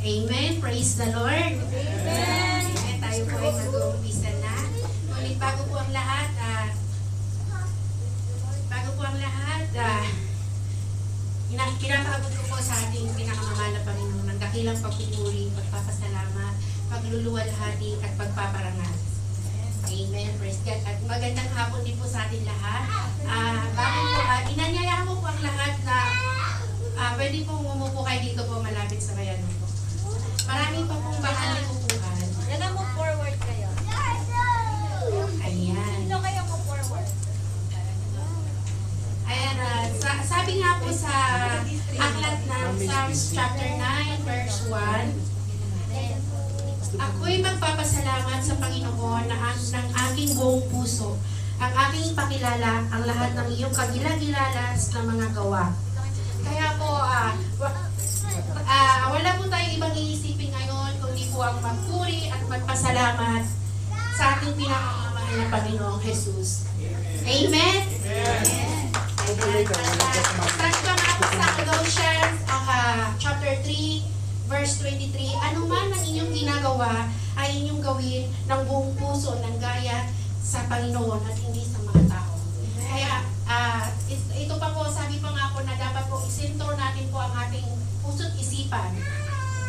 Amen. Praise the Lord. Amen. Amen. Tayo po ay mag-uumpisa na. Ngunit bago po ang lahat, kinapagod ko po sa ating pinakamamahal na Panginoon ng dakilang pagpupuri, pagpapasalamat, pagluluwalhati at pagpaparangal. Amen. Praise God. At magandang hapon din po sa ating lahat. Inanyayahan mo po ang lahat na pwede pong umupo kayo dito po malapit sa bayanan po. Marami pa pong bahali upuan. Yan mo forward kayo. Ayan. Sino kayo mo forward? Ayan, sabi nga po sa aklat ng Psalms chapter 9 verse 1, ako'y magpapasalamat sa Panginoon ng aking buong puso, ang aking pakilala ang lahat ng iyong kagilagilalas na mga gawa. Kaya po, wala po tayong ibang iisipin ngayon kundi po ang magpuri at magpasalamat sa ating pinakamamahal na Panginoong Jesus. Amen? Amen. Transfer nga po sa Colossians chapter 3 verse 23, ano man ang inyong ginagawa ay inyong gawin ng buong puso ng gaya sa Panginoon at hindi sa mga tao. Kaya ito pa po, sabi pa nga po na dapat po isentro natin po ang ating puso't isipan.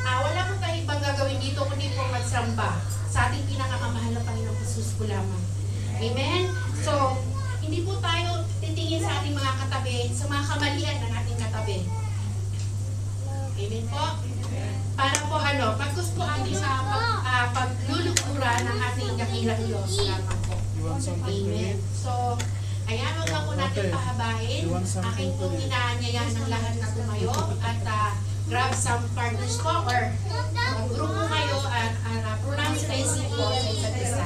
Wala po tayong ibang gagawin dito kundi po magsamba sa ating pinakamamahal na Panginoong Jesus po lamang. Amen? So, hindi po tayo titingin sa ating mga katabi, sa mga kamalian ng ating katabi. Amen po? Para po pagkus po ating sa paglulukura ng ating dakilang Diyos lamang po. Amen. So, ayan, huwag na po natin pahabain. Aking pong inaanyayahan ng lahat na tumayo at grab some partners po or grupo kayo at pronounce blessing po sa isa't isa.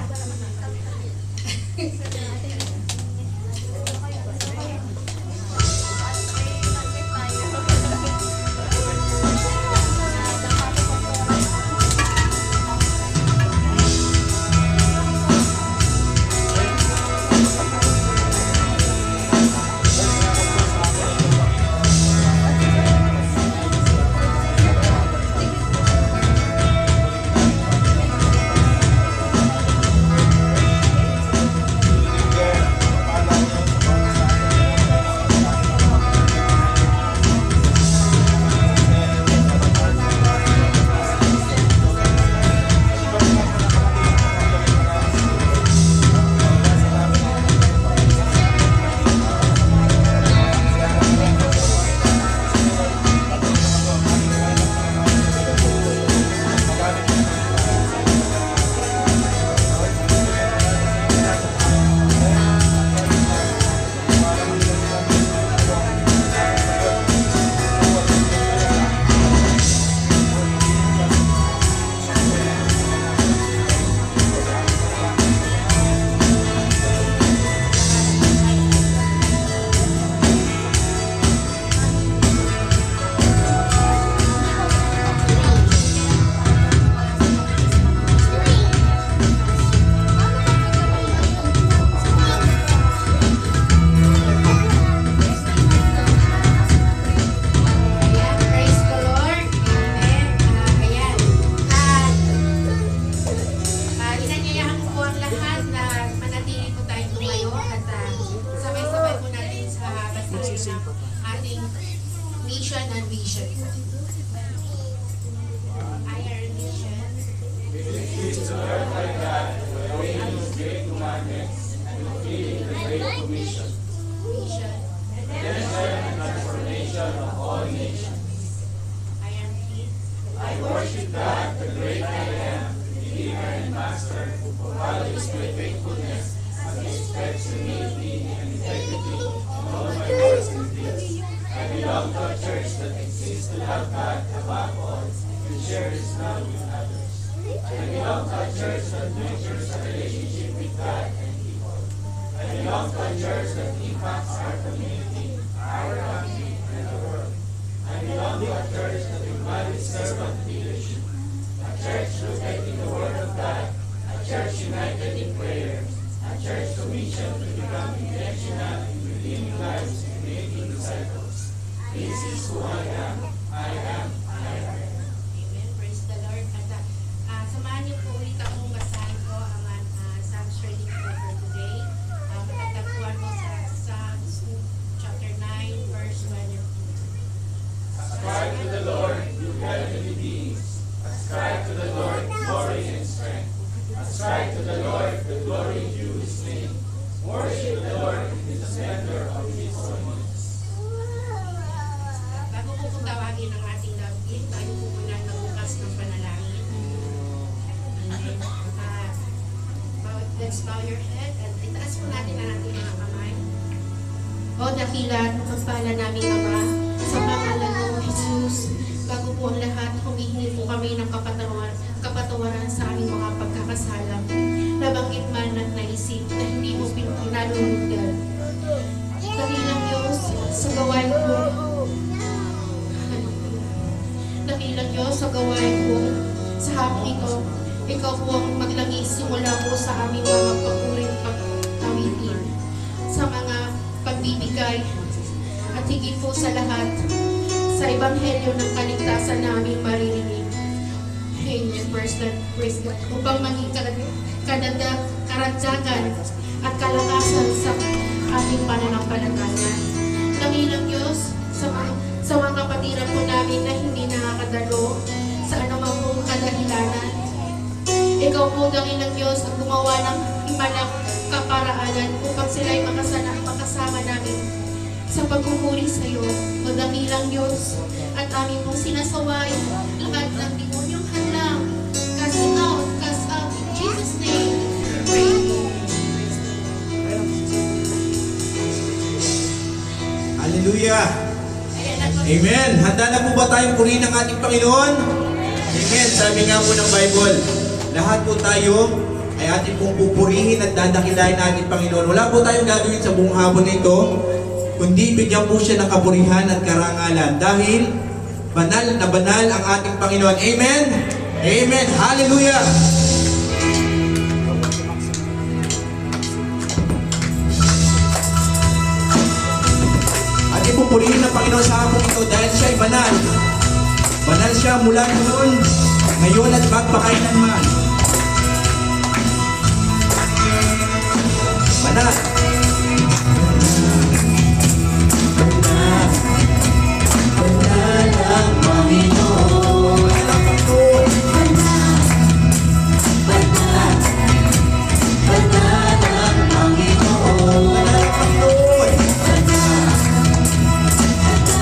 ating mission and vision. Iron Vision. To glorify God by obeying His great commandments and fulfilling the Great Commission. Vision. Redemption and transformation of all nations. Iron Feet. I worship God, the great I am, Redeemer and Master, who values my faithfulness and expects humility and integrity in all my words and deeds. I belong to a church that exists to love God above all and share His love with others. I belong to a church that nurtures a relationship with God and people. I belong to a church that impacts our community, our country, and the world. I belong to a church that embodies servant leadership, a church rooted in the Word of God, a church united in prayer, a church commissioned to become intentional in redeeming lives and making disciples. This is who I am, I am, I am. Amen. Praise Let's bow your head at itaas po natin ang ating mga kamay. O dakila at mapagpala namin Ama, sa pangalan mo, Jesus, bago po ang lahat, humihingi po kami ng kapatawaran sa aming mga pagkakasala. Nabanggit man at naisip na hindi mo pinalulugdan. Dakilang Diyos, sa gawain po, dakilang Diyos, sa gawain po, sa hapon ito, ikaw po ang maglangis simula po sa aming mga papuring pagkawitin, sa mga pagbibigay, at higit po sa lahat, sa ebanghelyo ng kaligtasan namin maririnig. Amen. Praise God. Upang maging karagdagan at kalakasan sa aming pananampalataya. Dakilang Diyos, sa mga kapatiran po namin na hindi nakakadalo sa anumang pong kadahilanan. Ikaw po, dakilang Diyos, ang gumawa ng himalang kaparaanan upang sila'y makasama namin sa pagpupuri sa iyo. O dakilang Diyos, at aming pong sinasaway lahat ng demonyong hadlang. Cast out in Jesus' name. Pray. Hallelujah! Amen! Handa na po ba tayong purihin ang ating Panginoon? Amen! Sabi nga po ng Bible, lahat po tayo ay ating pong pupurihin at dadakilahin ang ating Panginoon. Wala po tayong gagawin sa buong hapon na ito, kundi bigyan po siya ng kapurihan at karangalan dahil banal na banal ang ating Panginoon. Amen! Amen! Hallelujah! At ipupurihin ng Panginoon sa hapon ito dahil siya ay banal. Banal siya mula noon, ngayon at magpakailanman. Banal. Banal ang Panginoon. Banal ang Panginoon. Banal. Banal ang Panginoon. Banal ang Panginoon.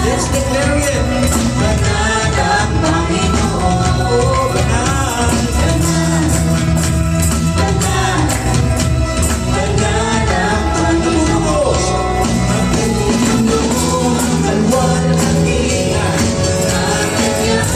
Let's declare it. Banal ang Panginoon. Oh, banal. Banal. Banal. Banal ang Panginoon. Ang mundo, ang walang hanggan. Ang kanyang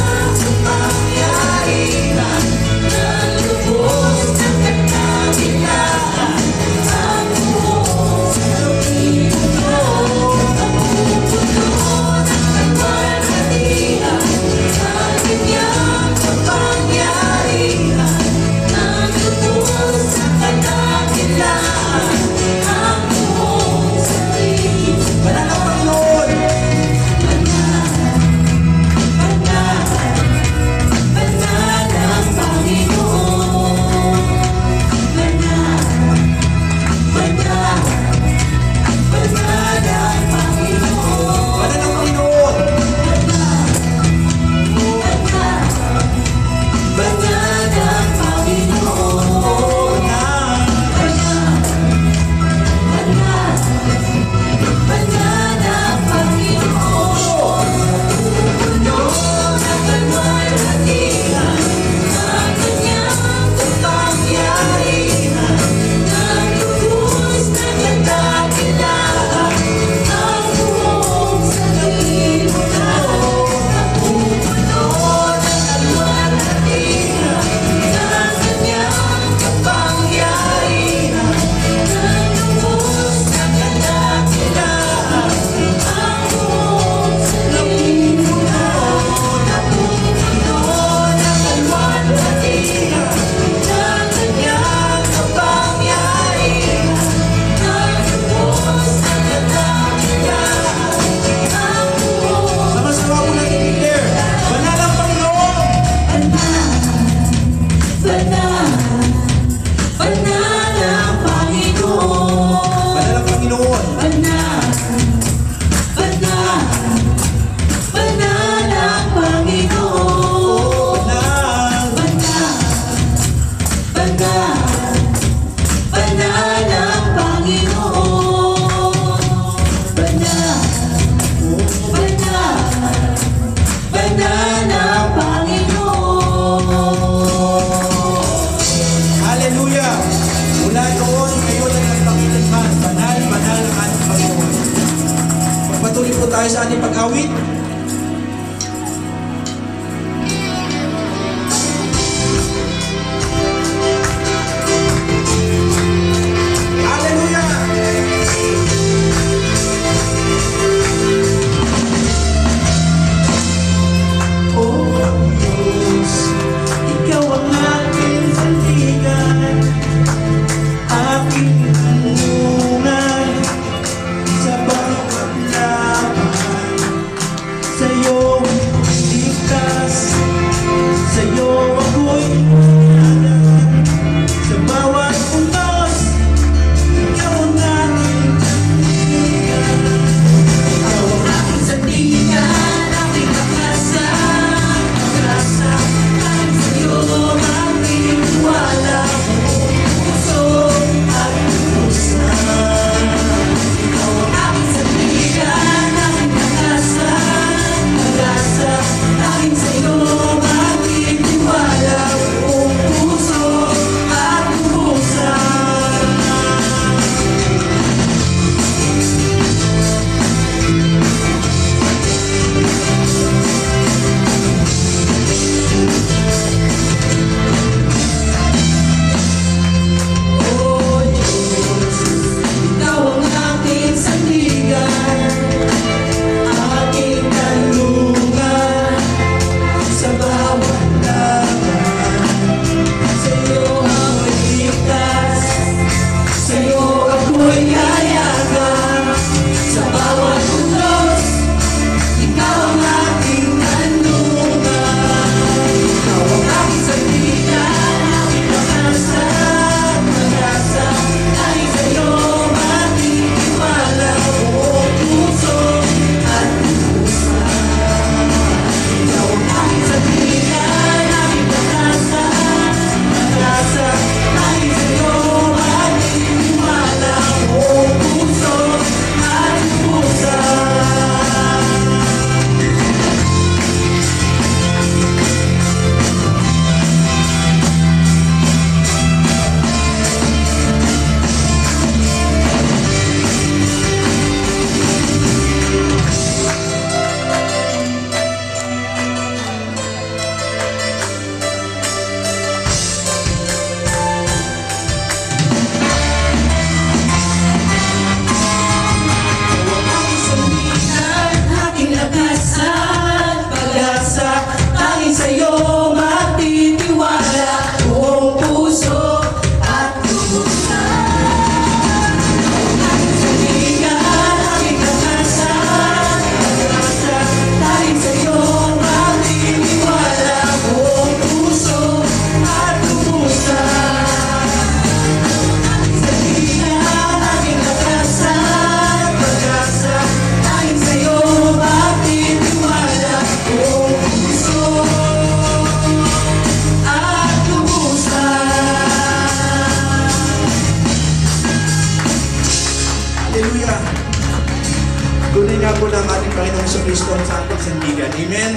Panginoong Kristo sa ating sandigan. Amen.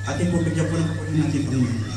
Atin po bigyan po ng kapatid natin, Panginoon.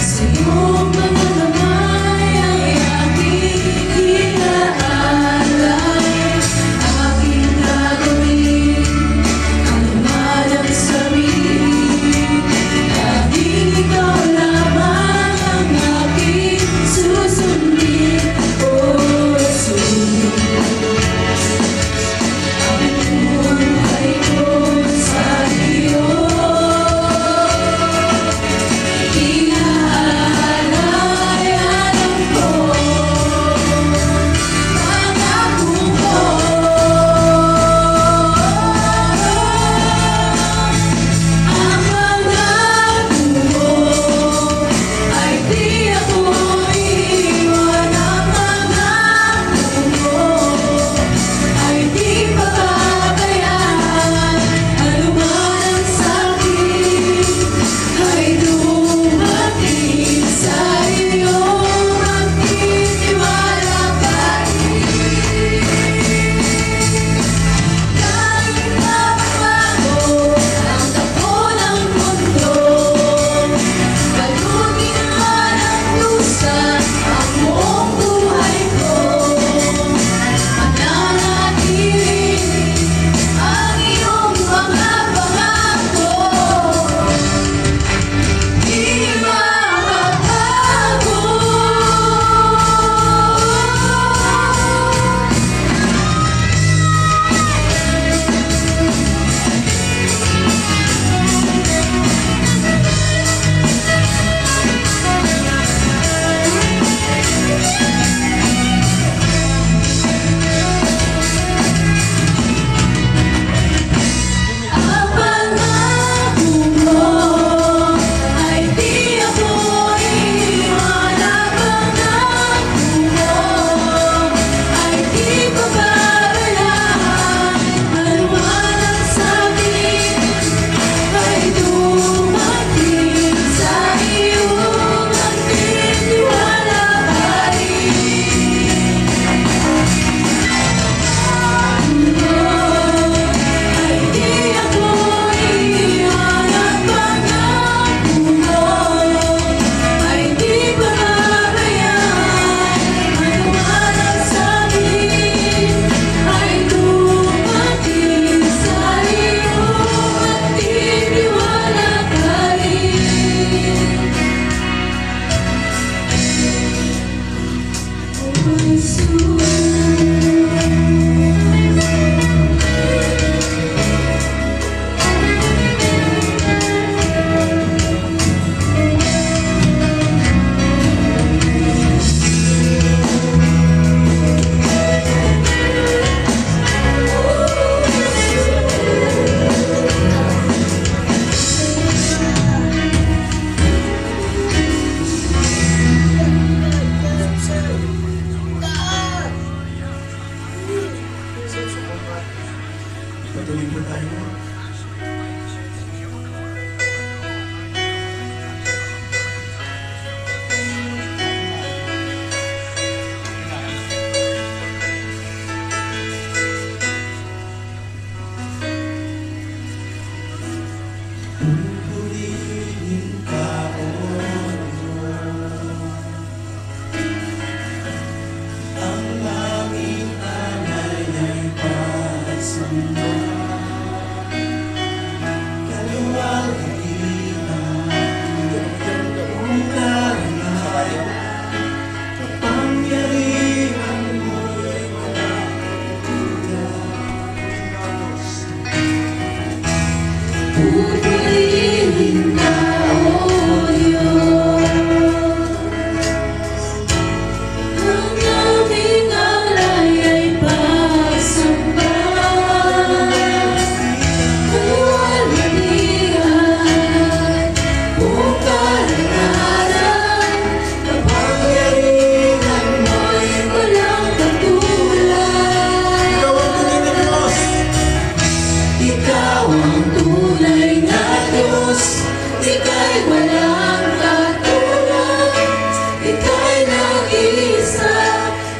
Sa iyong mga kamay ay aking iaalay, aking gagawin, ano man ang sabihin, tanging ikaw lamang ang aking susundin. O Jesus, ang buhay ko sa iyo.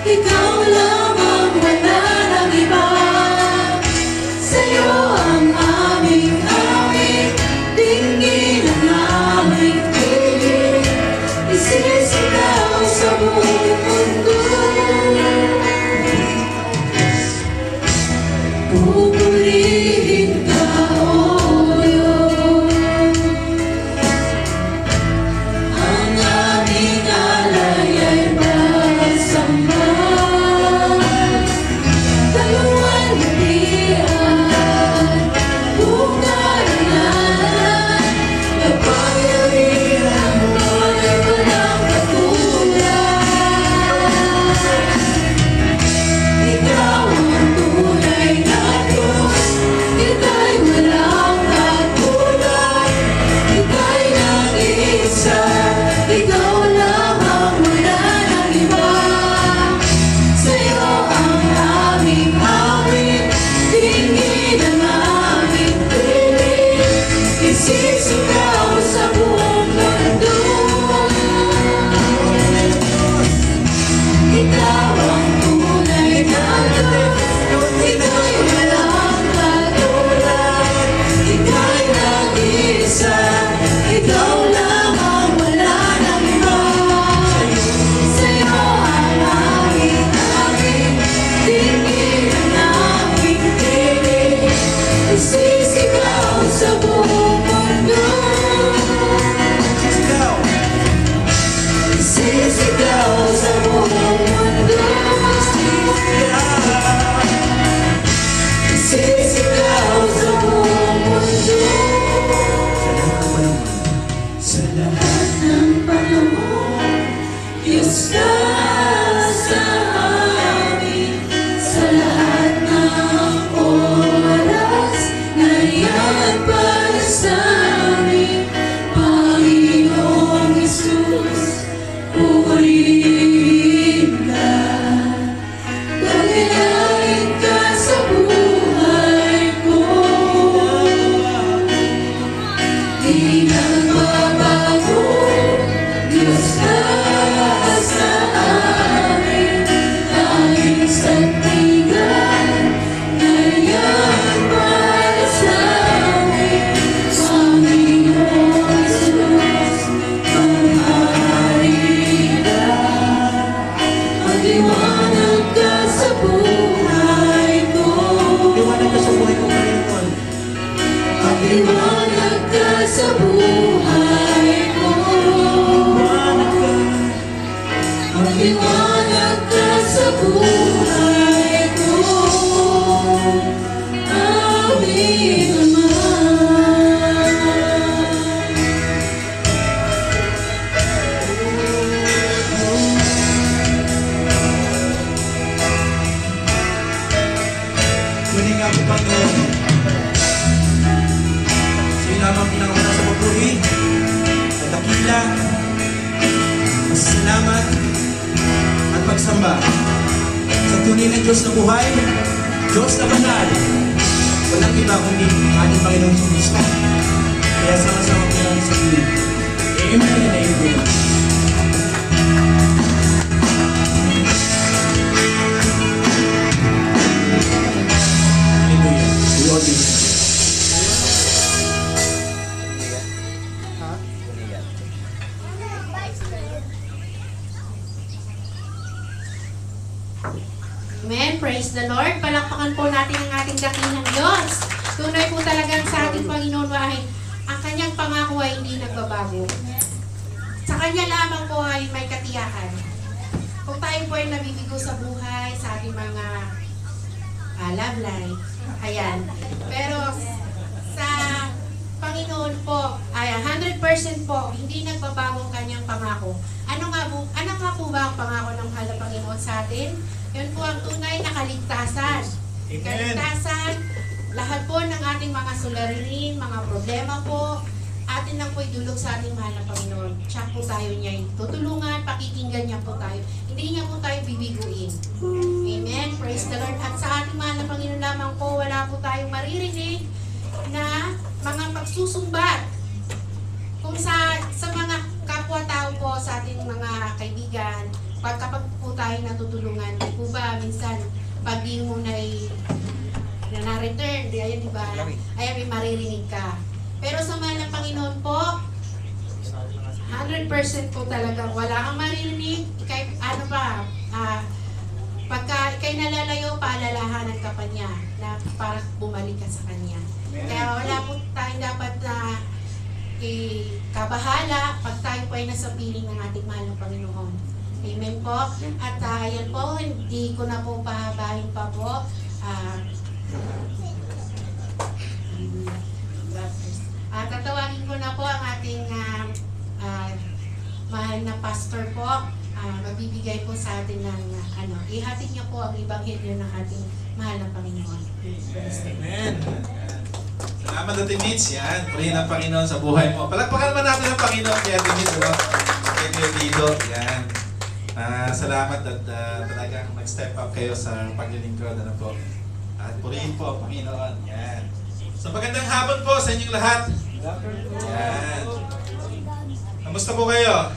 ikaw lamang, wala nang iba. Sa'yo ang aming awit, dinggin ang aming piling, isisigaw sa buong mundo. Pupurihin ka, O Diyos. Ang aming alay ay masamba. Dalawang halian, bukay na napangyarihan mo ay walang katulad. Ikaw ang tunay na Diyos, ika'y walang katulad. Ika'y nag-iisa, ikaw lamang, wala nang iba. Sa'yo ang aming awit, dinggin ang aming piling, isisigaw sa buong mundo. Ikaw ang tunay na Diyos, ika'y walang katulad. Ika'y nag-iisa, ikaw lamang, wala nang iba. Sa'yo ang aming awit, dinggin ang aming piling, isisigaw sa buong mundo. Isisigaw sa buong mundo. Isisigaw sa buong mundo. Sa lahat ng panahon, Diyos ka sa amin. Sa lahat ng oras, nariyan para sa amin. Panginoong Jesus, purihin ka. Dakilain ka sa buhay ko. Di nagbabago, Diyos ka sa amin. Tanging sandigan, nariyan para sa amin. Panginoong Jesus, pangari ka. Magliwanag ka sa buhay ko. Liwanag ka sa buhay ko, Panginoon. Magliwanag ka sa buhay ko. Magliwanag ka sa buhay ko. Aming Ama. Tunay nga po, Panginoon. Sa'yo lamang pinangalan sa papuri, sa dakila, pasasalamat, at pagsamba. Sa tunay na Diyos na buhay, Diyos na banal, walang iba kundi ating Panginoong Kristo. Kaya sama-sama po natin sa piling. Amen and amen. Hallelujah. We all do. Amen. Praise the Lord. Palakpakan po natin ang ating dakilang Diyos. Tunay po talagang sa ating Panginoon ay ang kanyang pangako ay hindi nagbabago. Sa kanya lamang po ay may katiyakan. Kung tayo po ay nabibigo sa buhay, sa ating mga love life, ayan. Pero sa Panginoon po ay 100% po, hindi nagbabago ang kanyang pangako. Ano nga po ba ang pangako ng mahal na Panginoon sa atin? Yun po ang tunay na kaligtasan. Amen. Kaligtasan, lahat po ng ating mga suliranin, mga problema po, atin lang po idulog sa ating mahal na Panginoon. Siya po tayo niya tutulungan, pakikinggan niya po tayo. Hindi niya po tayo bibiguin. Amen. Praise the Lord. At sa ating mahal na Panginoon lamang po, wala po tayong maririnig na mga pagsusumbat. Kung sa mga kapwa-tao po, sa ating mga kaibigan, kapag po tayo tayong natutulungan. Di po ba, minsan, pag di mo na-return, di ba, ay may maririnig ka. Pero sa mahal ng Panginoon po, 100% po talaga, wala kang maririnig, kahit ano pa, pagka ikay nalalayo, paalalahanan ka pa niya na para bumalik ka sa Kanya. Kaya wala po tayong dapat na kabahala pag tayo po ay nasa piling ng ating mahal ng Panginoon. Amen po. At yan po, hindi ko na po pahabahin pa po. Tatawagin ko na po ang ating mahal na pastor po. Magbibigay po sa atin ng ihatid niya po ang ebanghelyo ng ating mahal na Panginoon. Amen. Salamat Ate Mitch. Yan. Purihin ang Panginoon sa buhay mo. Palakpakan naman natin ang Panginoon kay Ate Mitch. Kay Kuya Dido. Yan. Salamat at talagang nag-step up kayo sa paglilingkod. At purihin po ang Panginoon. Yan. So magandang hapon po sa inyong lahat. Yan. Kamusta po kayo?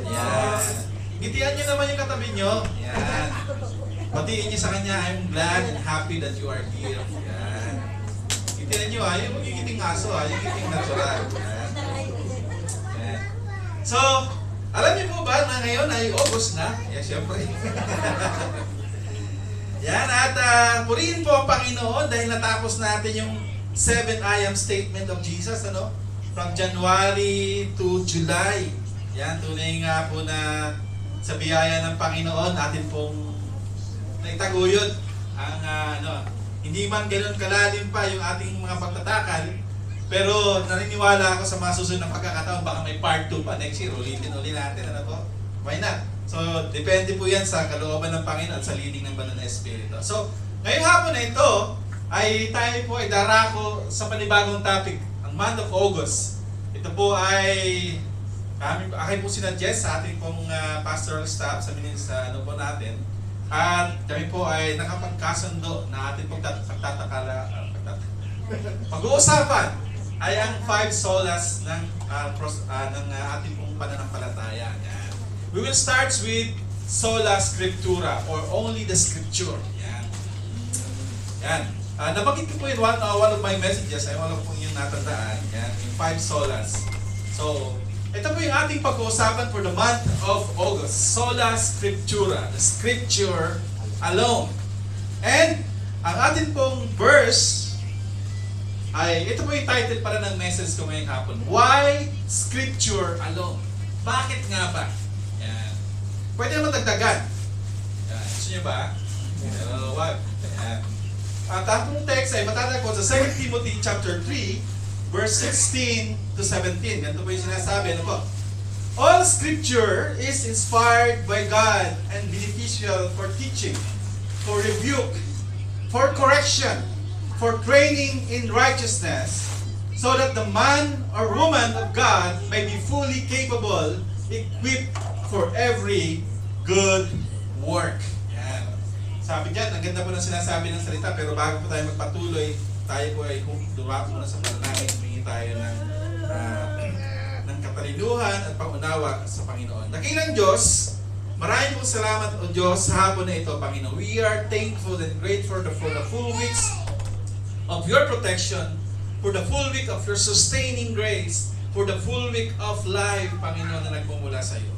Yan. Ngitian nyo naman yung katabi nyo. Yan. Batiin nyo sa kanya, I'm glad and happy that you are here. Yan. Ngitian nyo yung magigiting aso yung giting natural. Yan. Yan. So, alam niyo po ba na ngayon ay August na? Yeah, syempre. Yan, at purihin po ang Panginoon dahil natapos natin yung 7 I am statement of Jesus, from January to July. Yan, tunay nga po na sa biyaya ng Panginoon, atin pong naitaguyod ang hindi man ganoon kalalim pa yung ating mga pagtatakal, pero naniniwala ako sa mga susunod na pagkakataon, baka may part 2 pa next year, ulitin natin, why not? So, depende po yan sa kalooban ng Panginoon at sa leading ng Banal na Espiritu. So, ngayong hapon na ito, ay tayo po ay darako sa panibagong topic, ang month of August. Ito po ay akin po sinadjust sa ating pong pastoral staff sa po natin. At kami po ay nakapagkasundo na ating pong pag-uusapan ay ang 5 solas ng ating pong pananampalataya. Yan. We will start with sola scriptura or only the scripture. Yan. Yan. Nabanggit ko po in one of my messages, ay wala ko po yung natandaan. Yan, yung 5 solas. So, ito po yung ating pag-uusapan for the month of August. Sola Scriptura. The Scripture alone. And, ang ating pong verse ay, ito po yung title para ng message ko ngayong hapon. Why Scripture alone? Bakit nga ba? Yan. Pwede naman dagdagan. Yan. Gusto nyo ba? Wag. Yan. At ang pong text ay matatagpuan sa 2 Timothy chapter 3, verse 16 to 17. Ganito po yung sinasabi. All scripture is inspired by God and beneficial for teaching, for rebuke, for correction, for training in righteousness, so that the man or woman of God may be fully capable, equipped for every good work. Yan. Sabi dyan, ang ganda po ng sinasabi ng salita, pero bago po tayo magpatuloy, tayo po ay dumako muna sa panalangin, humingi tayo ng katalinuhan at pangunawa sa Panginoon. Dakilang Diyos, maraming pong salamat o Diyos sa hapon na ito, Panginoon. We are thankful and grateful for the full weeks of your protection, for the full week of your sustaining grace, for the full week of life, Panginoon, na nagmumula sa iyo.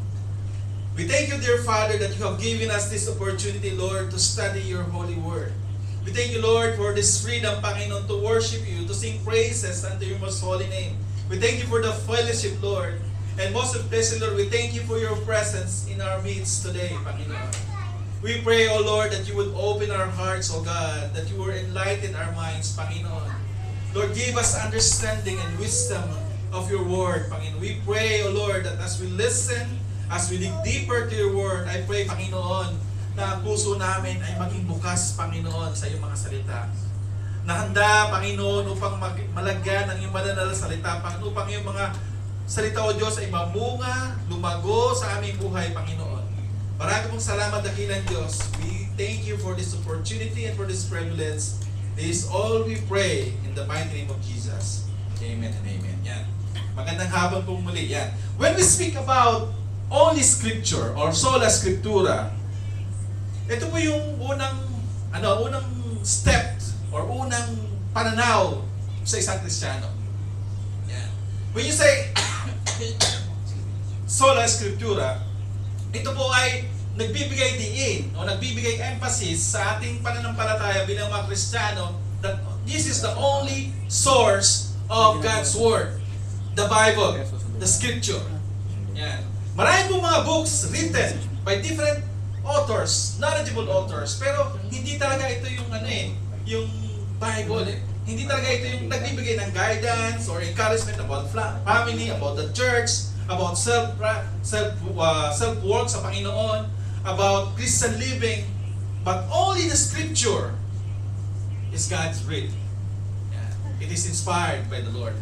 We thank you, dear Father, that you have given us this opportunity, Lord, to study your holy word. We thank you, Lord, for this freedom, Panginoon, to worship you, to sing praises unto your most holy name. We thank you for the fellowship, Lord. And most of this, Lord, we thank you for your presence in our midst today, Panginoon. We pray, O Lord, that you would open our hearts, O God, that you would enlighten our minds, Panginoon. Lord, give us understanding and wisdom of your word, Panginoon. We pray, O Lord, that as we listen, as we dig deeper to your word, I pray, Panginoon, na ang puso namin ay maging bukas, Panginoon, sa iyong mga salita. Nahanda, Panginoon, upang malagyan ang iyong banal na salita, Panginoon, upang iyong mga salita, O Diyos, ay mamunga, lumago sa aming buhay, Panginoon. Marami pong salamat, dakilang Diyos. We thank you for this opportunity and for this privilege. This is all we pray in the mighty name of Jesus. Amen and amen. Yan. Magandang hapon pong muli. Yan. When we speak about only scripture or sola scriptura, Ito po yung unang step or unang pananaw sa isang Kristiyano. Yan. When you say sola scriptura, ito po ay nagbibigay diin o nagbibigay emphasis sa ating pananampalataya bilang mga Kristiyano that this is the only source of God's Word. The Bible, the Scripture. Yan. Marami po mga books written by different authors, knowledgeable authors, pero hindi talaga ito yung yung Bible eh. Hindi talaga ito yung nagbibigay ng guidance or encouragement about family, about the church, about self-work sa Panginoon, about Christian living, but only the Scripture is God's word. Yeah. It is inspired by the Lord.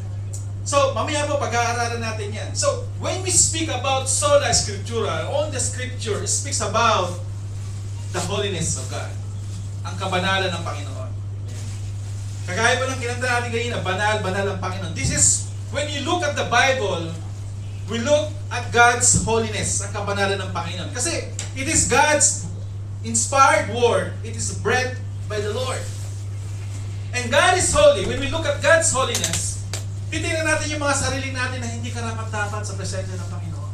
So, mamaya po pag-aaralan natin yan. So, when we speak about sola scriptura, all the Scripture speaks about the holiness of God. Ang kabanalan ng Panginoon. Kagaya po ng kinanta natin kanina, banal ang Panginoon. This is, when you look at the Bible, we look at God's holiness, ang kabanalan ng Panginoon. Kasi, it is God's inspired word. It is breathed by the Lord. And God is holy. When we look at God's holiness, titingnan natin yung mga sarili natin na hindi karapat-dapat sa presensya ng Panginoon.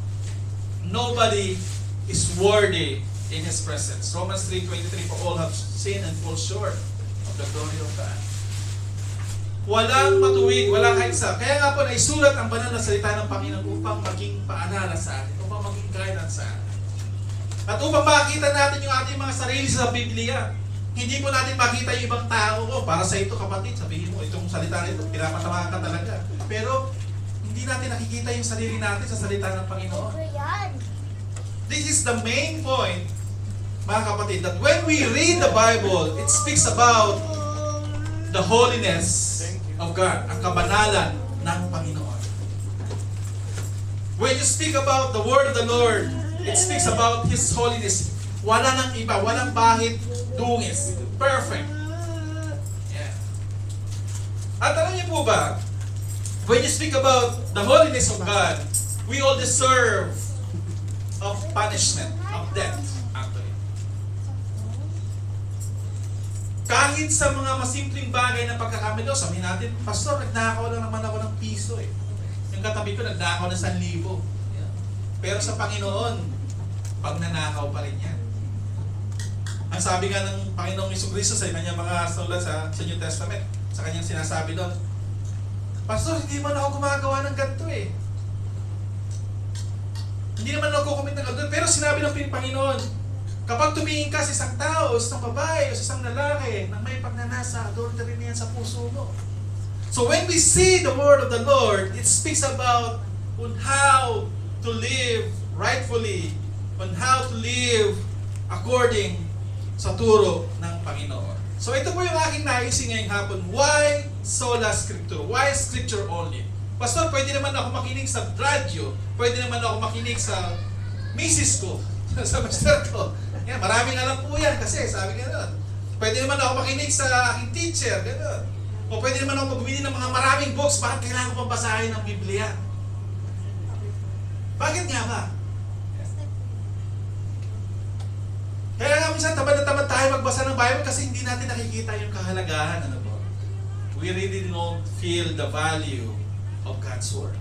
Nobody is worthy in His presence. Romans 3:23, for all have sinned and fall short of the glory of God. Walang matuwid, walang kahit isa. Kaya nga po naisulat ang banal na salita ng Panginoon upang maging paalala sa atin, upang maging guidance sa atin. At upang makita natin yung ating mga sarili sa Biblia. Hindi po natin makita yung ibang tao ko. Para sa ito kapatid, sabihin mo, itong salita nito, pinapatawakan ka talaga. Pero, hindi natin nakikita yung sarili natin sa salita ng Panginoon. This is the main point, mga kapatid, that when we read the Bible, it speaks about the holiness of God, ang kabanalan ng Panginoon. When you speak about the Word of the Lord, it speaks about His holiness. Wala nang iba, walang bahid, dungis. Perfect. Yeah. At alam niyo po ba, when you speak about the holiness of God, we all deserve of punishment, of death, actually. Kahit sa mga masimpleng bagay na pagkakamali, sabihin natin, Pastor, nagnakaw lang naman ako ng piso eh. Yung katabi ko, nagnakaw ng 1,000. Yeah. Pero sa Panginoon, pag nanakaw pa rin yan. Ang sabi nga ng Panginoong Jesucristo sa kanyang mga sulat sa New Testament, sa kanyang sinasabi doon, Pastor, hindi man ako gumagawa ng ganito eh. Hindi naman ako commit ng ganito. Pero sinabi ng Panginoon, kapag tumingin ka sa isang tao, sa isang babae, o sa isang lalaki, nang may pagnanasa, adultery na yan sa puso mo. So when we see the word of the Lord, it speaks about on how to live rightfully, on how to live according sa turo ng Panginoon. So ito po yung aking naisin ngayong hapon. Why sola scriptura? Why scripture only? Pastor, pwede naman ako makinig sa radyo. Pwede naman ako makinig sa misis ko, sa master ko. Yan, maraming alam po yan kasi sabi nga nun. Pwede naman ako makinig sa aking teacher, gano'n. O pwede naman ako magbili ng mga maraming books. Bakit kailangan ko pang basahin ng Biblia? Bakit nga ba? Kaya nga minsan tamad na tamad tayo magbasa ng Bible kasi hindi natin nakikita yung kahalagahan. Ano po? We really don't feel the value of God's Word.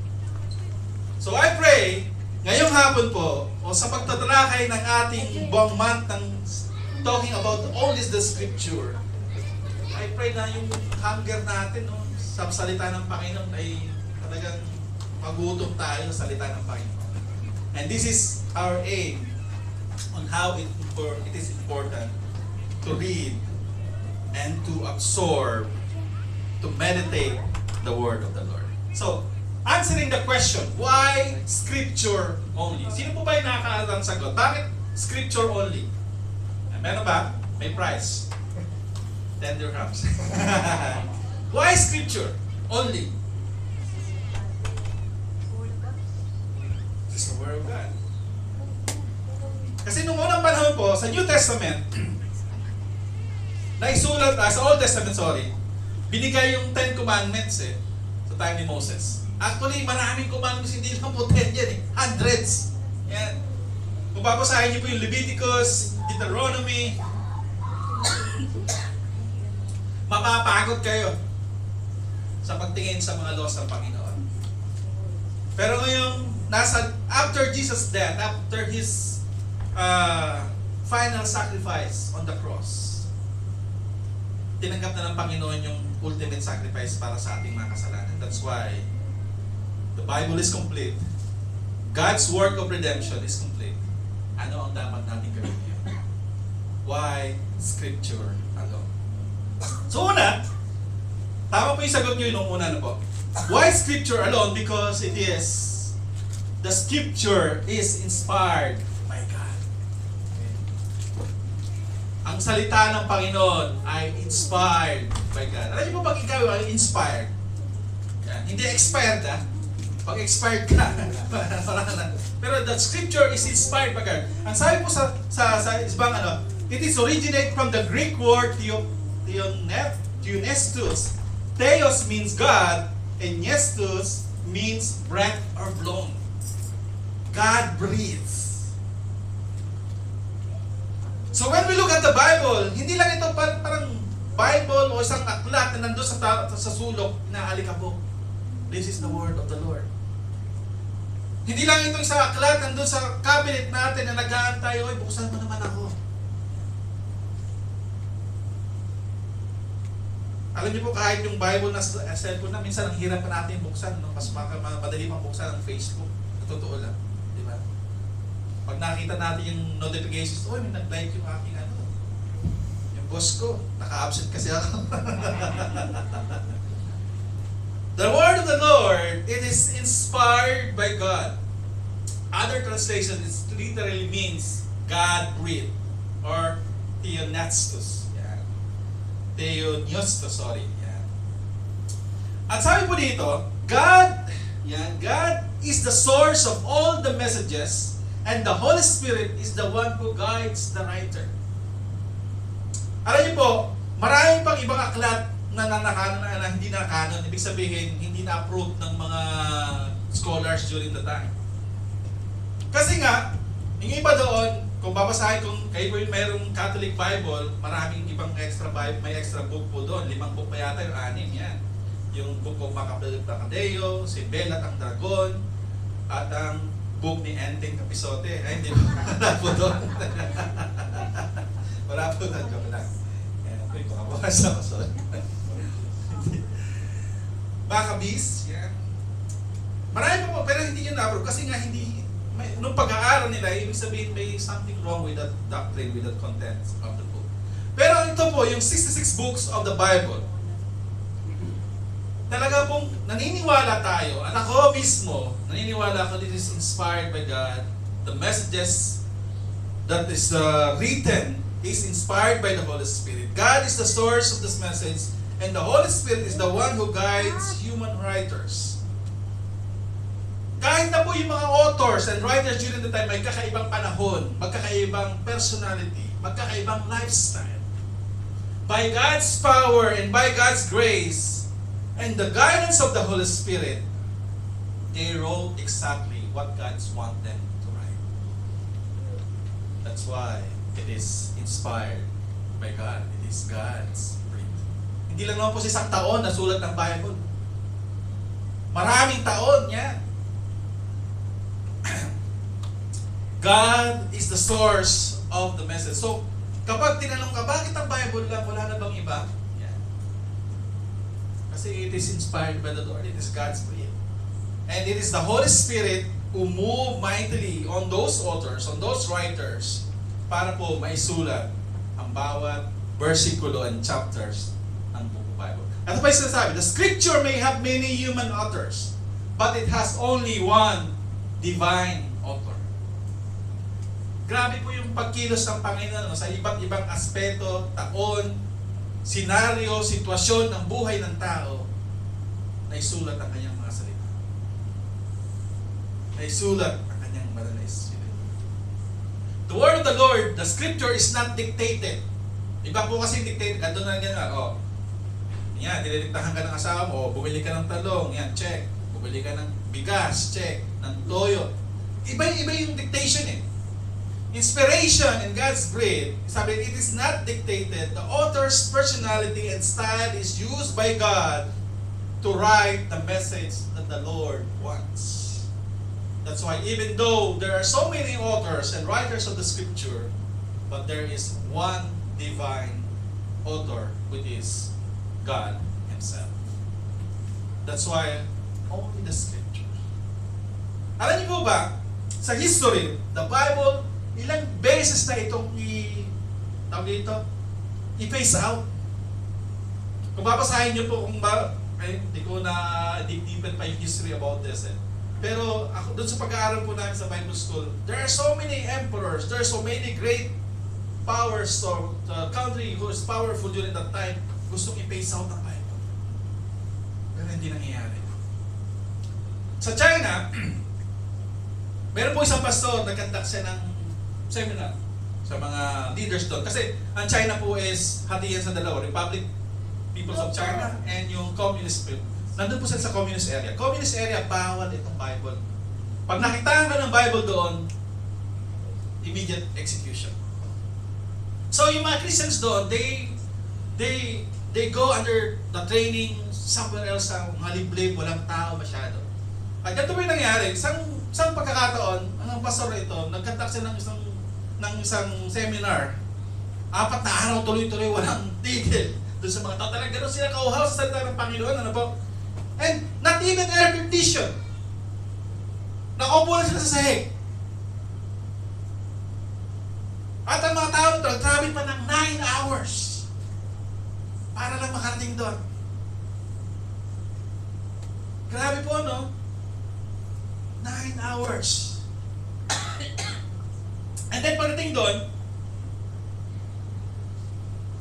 So I pray, ngayong hapon po, o sa pagtatalakay ng ating buong month ng talking about only the Scripture, I pray na yung hunger natin sa salita ng Panginoon ay talagang magutom tayo sa salita ng Panginoon. And this is our aim on how it is important to read and to absorb, to meditate the Word of the Lord. So, answering the question, why Scripture only? Sino po ba yung nakakaalam sagot? Bakit Scripture only? Meron ba? May price. 10 dirhams. Why Scripture only? It's the Word of God. Kasi nung unang panahon po, sa New Testament, naisulat, sa Old Testament, binigay yung 10 Commandments sa time ni Moses. Actually, maraming commandments, hindi lang po 10 yan hundreds. Yan. Kung babasahin niyo po yung Leviticus, Deuteronomy, mapapagod kayo sa pagtingin sa mga laws ng Panginoon. Pero ngayon, after Jesus' death, after His final sacrifice on the cross, tinanggap na ng Panginoon yung ultimate sacrifice para sa ating mga kasalanan. That's why the Bible is complete. God's work of redemption is complete. Ano ang dapat natin gawin yun? Why Scripture alone? So una, tama po yung sagot nyo yung una na po. Why Scripture alone? Because the Scripture is inspired by God. Ang salita ng Panginoon ay inspired by God. Alam niyo po pag ikaw ay inspired, yan, hindi expired pag expired ka, pero the Scripture is inspired by God. Ang sabi po sa ibang it is originate from the Greek word theonestos. Theos means God, and nestos means breath or blown. God breathes. So when we look at the Bible, hindi lang ito parang Bible o isang aklat na nandun sa sulok, inaalikabok. This is the word of the Lord. Hindi lang ito isang aklat nandun sa cabinet natin na nag-aantay, oy, buksan mo naman ako. Alam niyo po, kahit yung Bible na cellphone na, minsan ang hirap pa natin buksan, no? Mas madali pang buksan ang Facebook. Totoo lang. Di ba? Pag nakita natin yung notifications, oh, may nag-like yung aking yung boss ko, naka-absent kasi ako. The word of the Lord, it is inspired by God. Other translation, it literally means God breathed or theonestos. Yan. Theonestos, sorry. Yan. At sabi po dito, God is the source of all the messages, and the Holy Spirit is the one who guides the writer. Alam niyo po, marami pang ibang aklat na hindi na canon, ibig sabihin, hindi na approved ng mga scholars during the time. Kasi nga, yung iba doon, kung babasahin, kung kayo mayroong Catholic Bible, maraming ibang extra Bible, may extra book po doon, 5 book pa yata, yung 6 yan. Yung Book of Macabeo, si Belat ang Dragon, at ang book ni Enteng Capisote. Ay, hindi ba? Wala po doon. Wala po doon, joke lang. Ito, kabakas ako, sorry. Maccabees, yan. Marami po, pero hindi yun na-approve kasi nga nung pag-aaral nila, ibig sabihin may something wrong with that doctrine, with that content of the book. Pero ito po, yung 66 books of the Bible, talaga pong naniniwala tayo, at ako mismo, naniniwala ko this is inspired by God. The messages that is written is inspired by the Holy Spirit. God is the source of this message, and the Holy Spirit is the one who guides human writers. Kahit na po yung mga authors and writers during the time, may kakaibang panahon, magkakaibang personality, magkakaibang lifestyle. By God's power and by God's grace and the guidance of the Holy Spirit, they wrote exactly what God wants them to write. That's why it is inspired by God. It is God's breath. Hindi lang naman po sa isang taon na sulat ng Bible. Maraming taon yan. God is the source of the message. So, kapag tinanong ka, bakit ang Bible lang? Wala na bang iba? Yan. Kasi it is inspired by the Lord. It is God's breath. And it is the Holy Spirit who move mightily on those authors, on those writers, para po maisulat ang bawat versikulo and chapters ng book of Bible. At pa yung sinasabi, the Scripture may have many human authors, but it has only one divine author. Grabe po yung pagkilos ng Panginoon sa iba't ibang aspeto, taon, senaryo, sitwasyon ng buhay ng tao na isulat ang kanyang mga salita. Na isulat ang kanyang banal na Espiritu. The word of the Lord, the Scripture is not dictated. Iba po kasi dictated, ganito na gano'n, yan, dinidiktahan ka ng asawa mo, bumili ka ng talong, yan, check. Bumili ka ng bigas, check. Ng toyo. Iba yung dictation eh. inspiration and God's breath, sabi, it is not dictated. The author's personality and style is used by God to write the message that the Lord wants. That's why even though there are so many authors and writers of the scripture, but there is one divine author, which is God Himself. That's why only the scripture. Alam niyo po ba, sa history, the Bible, ilang beses na itong i-phase out. Kung babasahin niyo po kung hindi ko na deep-deepen pa yung history about this. Pero ako, doon sa pag-aaral po namin sa Bible School, there are so many emperors, there are so many great powers, so the country who is powerful during that time, gustong i-phase out ang Bible. Pero hindi nangyayari. Sa China, meron po isang pastor, nag-conduct siya ng seminar sa mga leaders doon. Kasi ang China po is hati yan sa dalawa, Republic Peoples of China and yung Communist people. Nandun po sila sa communist area. Communist area, bawal itong Bible. Pag nakitaan ka ng Bible doon, immediate execution. So yung mga Christians doon, they go under the training somewhere else sa mga liblib, walang tao masyado. At ganito po yung nangyari, isang pagkakataon, ang pastor na ito, nagkantak siya ng isang seminar. 4 na araw tuloy-tuloy, walang tigil. Doon sa mga tao, talagang gano'n sila kauhaw sa salita ng Panginoon, ano po? And not even air condition. Nakaupo lang sila sa sahig. At ang mga tao ito, nag-travel pa ng 9 hours para lang makarating doon. Grabe po, no? 9 hours. And then pagdating doon,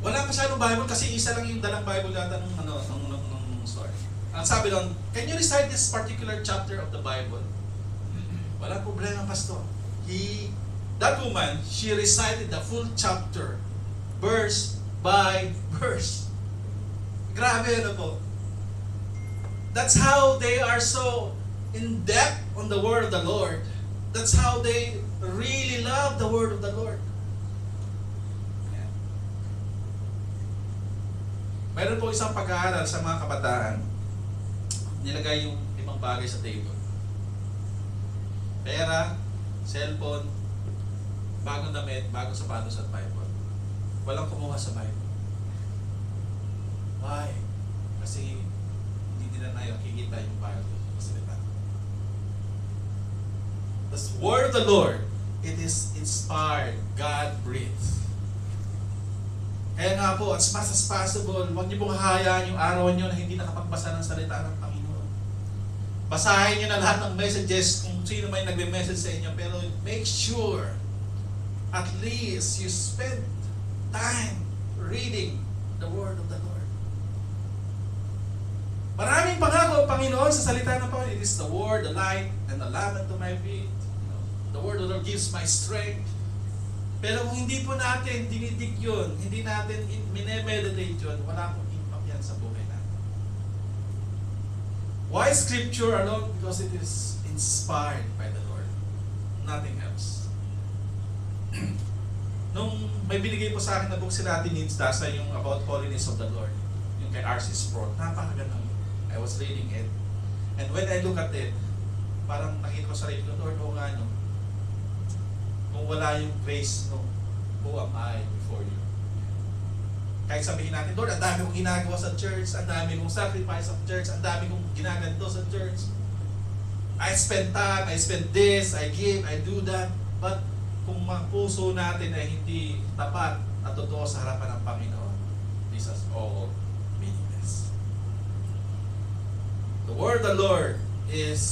wala masyadong Bible kasi isa lang yung dalang Bible yata ng story. Ang sabi doon, can you recite this particular chapter of the Bible? Wala problema, pastor. That woman, she recited the full chapter, verse by verse. Grabe, ano po? That's how they are so in depth on the word of the Lord. That's how they really love the word of the Lord. Yeah. Meron po isang pag-aaral sa mga kabataan. Nilagay yung 5 bagay sa table. Pera, cellphone, bagong damit, bagong sapatos at Bible. Walang kumuha sa Bible. Why? Kasi hindi nila nakikita yung Bible. The word of the Lord, it is inspired, God-breathed. Kaya nga po, as much as possible, huwag niyo pong hahayaan yung araw niyo na hindi nakapagbasa ng salita ng Panginoon. Basahin niyo na lahat ng messages kung sino may nagme-message sa inyo, pero make sure at least you spend time reading the word of the Lord. Maraming pangako ang Panginoon sa salita ng Panginoon. It is the word, the light, and the lamp unto my feet. The word of the Lord gives my strength. Pero kung hindi po natin dinidig yun, hindi natin minemeditate yun, wala pong impact yan sa buhay natin. Why Scripture alone? Because it is inspired by the Lord. Nothing else. Nung may binigay po sa akin na book si Natin Needs Dasa, yung About Holiness of the Lord, yung kay R.C. Sproul, napakaganda. I was reading it. And when I look at it, parang nakita ko sa sarili ko, Lord, o nga no, kung wala yung grace, no, who am I before you? Kahit sabihin natin, Lord, ang dami kong ginagawa sa church, ang dami kong sacrifice of church, ang dami kong ginaganto sa church. I spend time, I spend this, I give, I do that. But kung ang puso natin ay hindi tapat at totoo sa harapan ng Panginoon, this is all meaningless. The word of the Lord is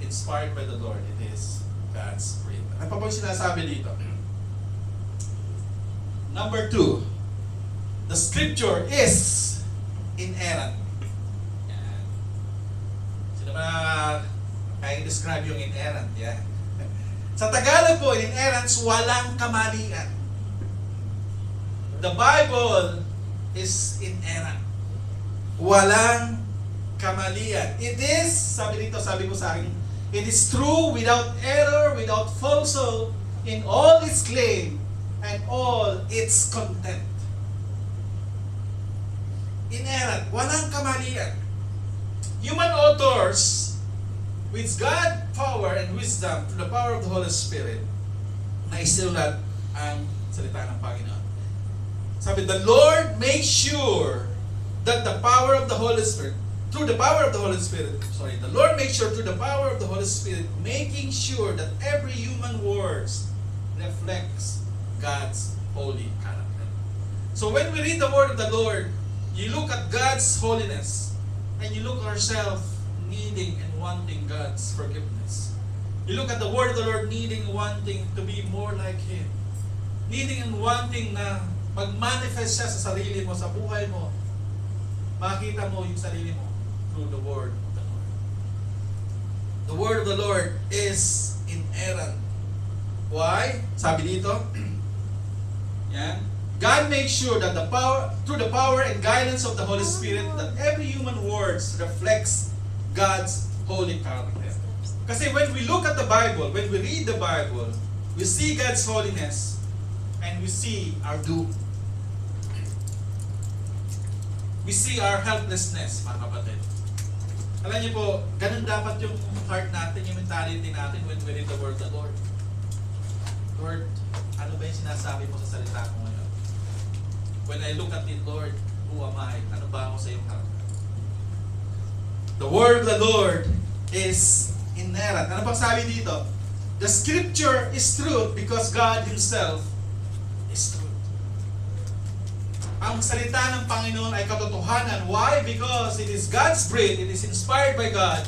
inspired by the Lord. It is God's breath. Ano pa po yung sinasabi dito? Number 2, the scripture is inerrant. Yan. Sino ba kaya describe yung inerrant? Yan. Sa Tagalog po, inerrant, walang kamalian. The Bible is inerrant. Walang kamalian. It is, sabi dito, sabi ko sa akin, it is true, without error, without falsehood, in all its claim and all its content. Inerrant, walang kamalian. Human authors, with God power and wisdom, through the power of the Holy Spirit, na isulat ang salita ng Panginoon. Sabi, the Lord makes sure that the power of the Holy Spirit, through the power of the Holy Spirit, the Lord makes sure through the power of the Holy Spirit, making sure that every human words reflects God's holy character. So when we read the word of the Lord, you look at God's holiness, and you look at ourselves needing and wanting God's forgiveness. You look at the word of the Lord needing and wanting to be more like Him. Needing and wanting na mag-manifest siya sa sarili mo, sa buhay mo. Makita mo yung sarili mo through the word of the Lord. The word of the Lord is inerrant. Why? Sabi dito, yan. God makes sure that through the power and guidance of the Holy Spirit, that every human words reflects God's holy character. Kasi when we look at the Bible, when we read the Bible, we see God's holiness and we see our doom. We see our helplessness, mga kapatid. Alam niyo po, ganun dapat yung heart natin, yung mentality natin when we read the word of the Lord. Lord, ano ba yung sinasabi mo sa salita mo ngayon? When I look at it, Lord, who am I? Ano ba ako sa iyong harap? The word of the Lord is inerrant. Ano pang sabi dito? The scripture is truth because God Himself is truth. Ang salita ng Panginoon ay katotohanan. Why? Because it is God's breath, it is inspired by God.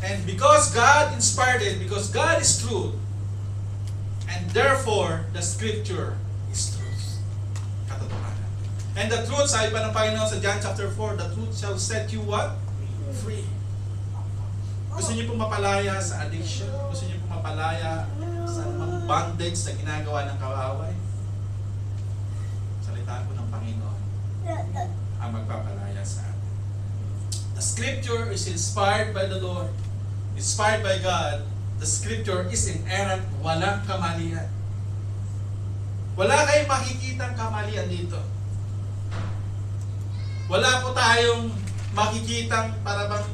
And because God inspired it, because God is truth, and therefore, the scripture is truth. Katotohanan. And the truth, sabi pa ng Panginoon sa John chapter 4, the truth shall set you what? Free. Gusto niyo pong mapalaya sa addiction? Gusto niyo pong mapalaya sa anumang bondage na ginagawa ng kaaway? Salitaan po ng Panginoon ang magpapalaya sa atin. The scripture is inspired by the Lord, inspired by God. The scripture is inerrant, walang kamalian. Wala kayong makikitang kamalian dito. Wala po tayong makikitang para bang,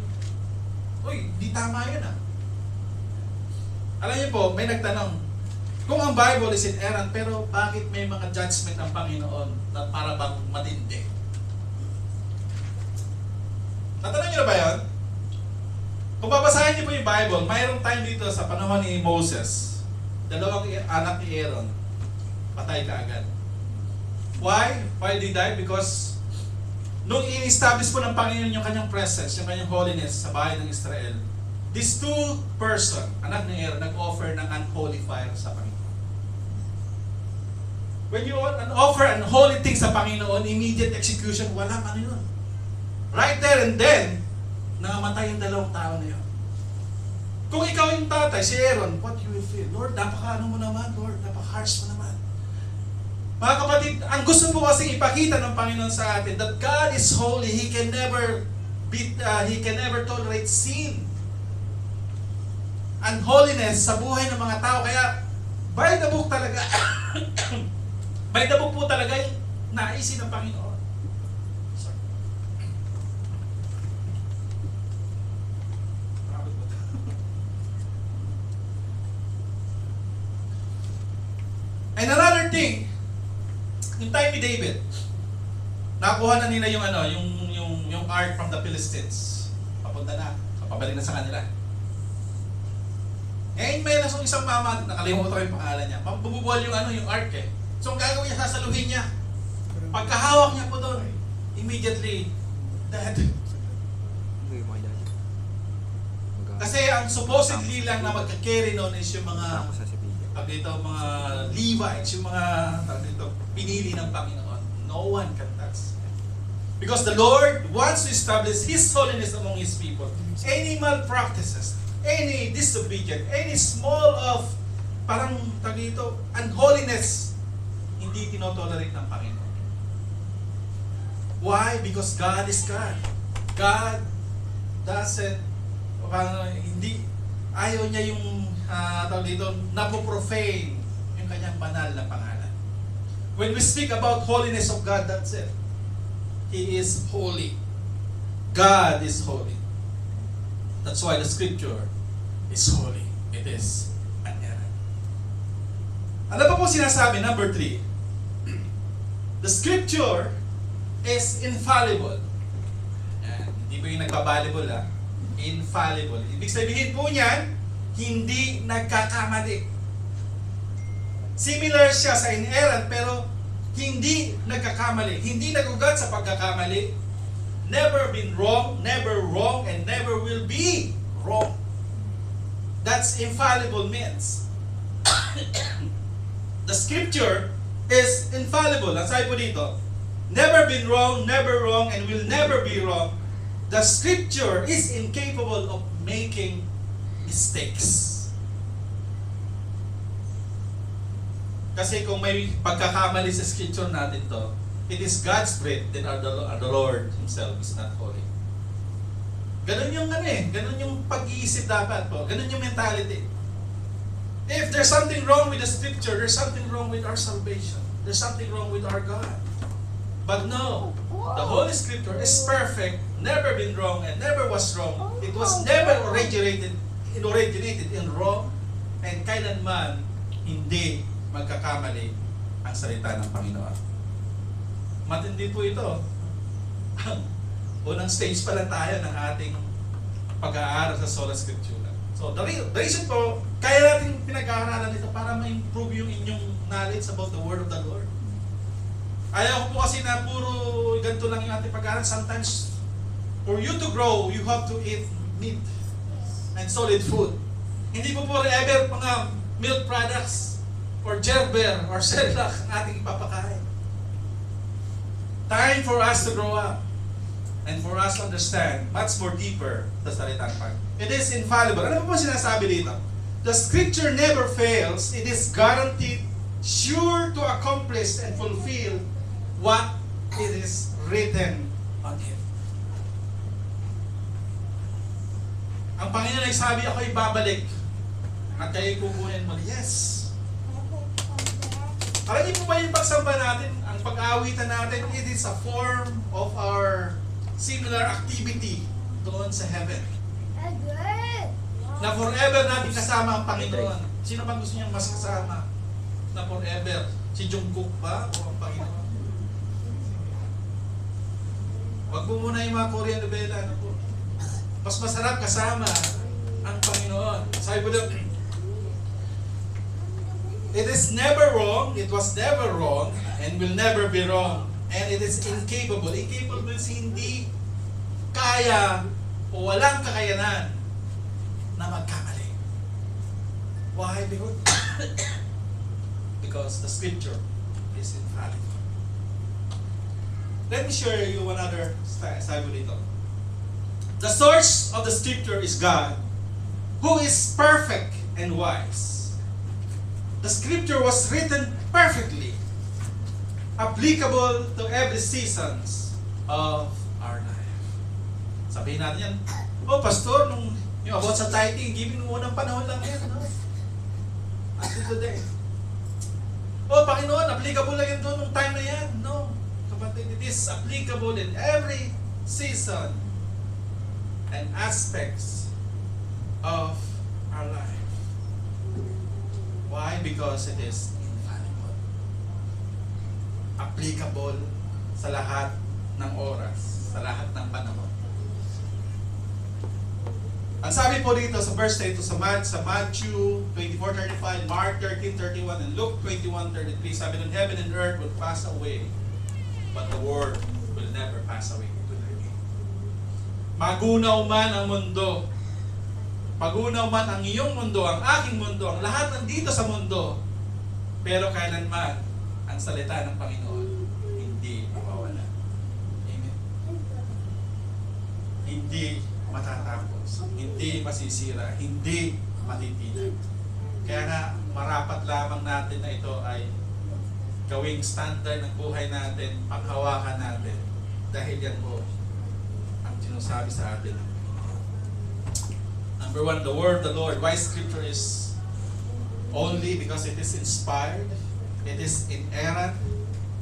uy, di tama yun ah. Alam niyo po, may nagtanong, kung ang Bible is inerrant, pero bakit may mga judgment ng Panginoon na para bang matindi? Natanong niyo na ba yun? Kung babasahin niyo po yung Bible, mayroong time dito sa panahon ni Moses, dalawang anak ni Aaron, patay ka agad. Why? Why did he die? Because nung i-establish po ng Panginoon yung kanyang presence, yung kanyang holiness sa bahay ng Israel, these two person, anak ni Aaron, nag-offer ng unholy fire sa Panginoon. When you offer unholy things sa Panginoon, immediate execution, walang ano yun. Right there and then, nangamatay yung dalawang tao na yun. Kung ikaw yung tatay, si Aaron, what you will feel? Lord, napaka-ano mo naman, Lord, napaka-harsh mo naman. Mga kapatid, ang gusto po kasi ipakita ng Panginoon sa atin that God is holy. He can never tolerate sin and holiness sa buhay ng mga tao. Kaya, by the book talaga, by the book po talaga yung naisin ng Panginoon. Sorry. And another thing, yung time ni David, nakuha na nila yung yung ark from the Philistines. Papunta na, pabalik na sa kanila. Ngayon may nasong isang mama, nakalimutan ko yung pangalan niya. Mabubuwal yung ark eh. So ang gagawin niya, sasaluhin niya. Pagkahawak niya po doon, immediately dead. Kasi ang supposedly lang na magka-carry noon is yung mga mga Levites, yung mga pinili ng Panginoon. No one can touch. Because the Lord wants to establish His holiness among His people. Any malpractices, any disobedience, any small of parang unholiness, hindi tinotolerate ng Panginoon. Why? Because God is God. God doesn't, ayaw niya yung napo-profane yung kanyang banal na pangalan. When we speak about holiness of God, that's it. He is holy. God is holy. That's why the scripture is holy. It is inerrant. Ano pa po sinasabi? Number 3. The scripture is infallible. Yan. Hindi po yung nagbabalibol ha. Infallible. Ibig sabihin po niyan, hindi nagkakamali. Similar siya sa inerrant pero hindi nagkakamali. Hindi nagugat sa pagkakamali. Never been wrong, never wrong, and never will be wrong. That's infallible means. The scripture is infallible. Ang sabi po dito, never been wrong, and will never be wrong. The scripture is incapable of making mistakes. Kasi kung may pagkakamali sa scripture natin to, it is God's breath, then the Lord Himself is not holy. Ganun yung ganun yung pag-iisip dapat po. Ganun yung mentality. If there's something wrong with the scripture, there's something wrong with our salvation. There's something wrong with our God. But no, the Holy Scripture is perfect, never been wrong, and never was wrong. It was never originated in wrong, and kailanman hindi magkakamali ang salita ng Panginoon. Matindi po ito. Unang stage pa lang tayo ng ating pag-aaral sa Sola Scriptura. So, the reason po, kaya natin pinag-aaralan ito para ma-improve yung inyong knowledge about the Word of the Lord. Ayaw ko po kasi na puro ganito lang yung ating pag-aaral. Sometimes, for you to grow, you have to eat meat and solid food. Hindi po ever mga milk products or Gerber or Cerelac ang ating ipapakain. Time for us to grow up and for us to understand much more deeper the salitang Panginoon. It is infallible. Ano po sinasabi dito? The scripture never fails. It is guaranteed, sure to accomplish and fulfill what it is written on it. Ang Panginoon ay sabi, ako ibabalik at kayo kukunin mo. Yes. Alam niyo po ba yung pagsamba natin, ang pag-aawitan natin, it is a form of our similar activity doon sa heaven. Na forever natin kasama ang Panginoon. Sino ba gusto niyang mas kasama? Na forever. Si Jungkook ba o ang Panginoon? Wag mo muna yung mga Korean novela. Ano po? Mas masarap kasama ang Panginoon. Sabi po doon, it is never wrong, it was never wrong, and will never be wrong. And it is incapable. Incapable means hindi kaya o walang kakayanan na magkamali. Why? Because the scripture is infallible. Let me share you one other sabi dito. The source of the scripture is God, who is perfect and wise. The scripture was written perfectly, applicable to every seasons of our life. Sabihin natin yan, oh pastor, nung yung about sa tithing, giving mo ng panahon lang yan, no? Until today. Oh Panginoon, applicable lang yan doon nung time na yan, no? Kapatid, it is applicable in every season and aspects of our life. Why? Because it is infallible. Applicable sa lahat ng oras, sa lahat ng panahon. Ang sabi po dito sa verse 8 sa Matthew 24:35, Mark 13:31, and Luke 21:33, sabi ng heaven and earth will pass away, but the word will never pass away. Magunaw man ang mundo, pagunaw man ang iyong mundo, ang aking mundo, ang lahat nandito sa mundo, pero kailanman ang salita ng Panginoon hindi mawawala. Amen. Hindi matatapos, hindi masisira, hindi matitinag. Kaya nga, marapat lamang natin na ito ay gawing standard ng buhay natin, panghawakan natin. Dahil yan po ang sinasabi sa atin. Number 1, the word of the Lord. Why scripture is only because it is inspired, it is inerrant,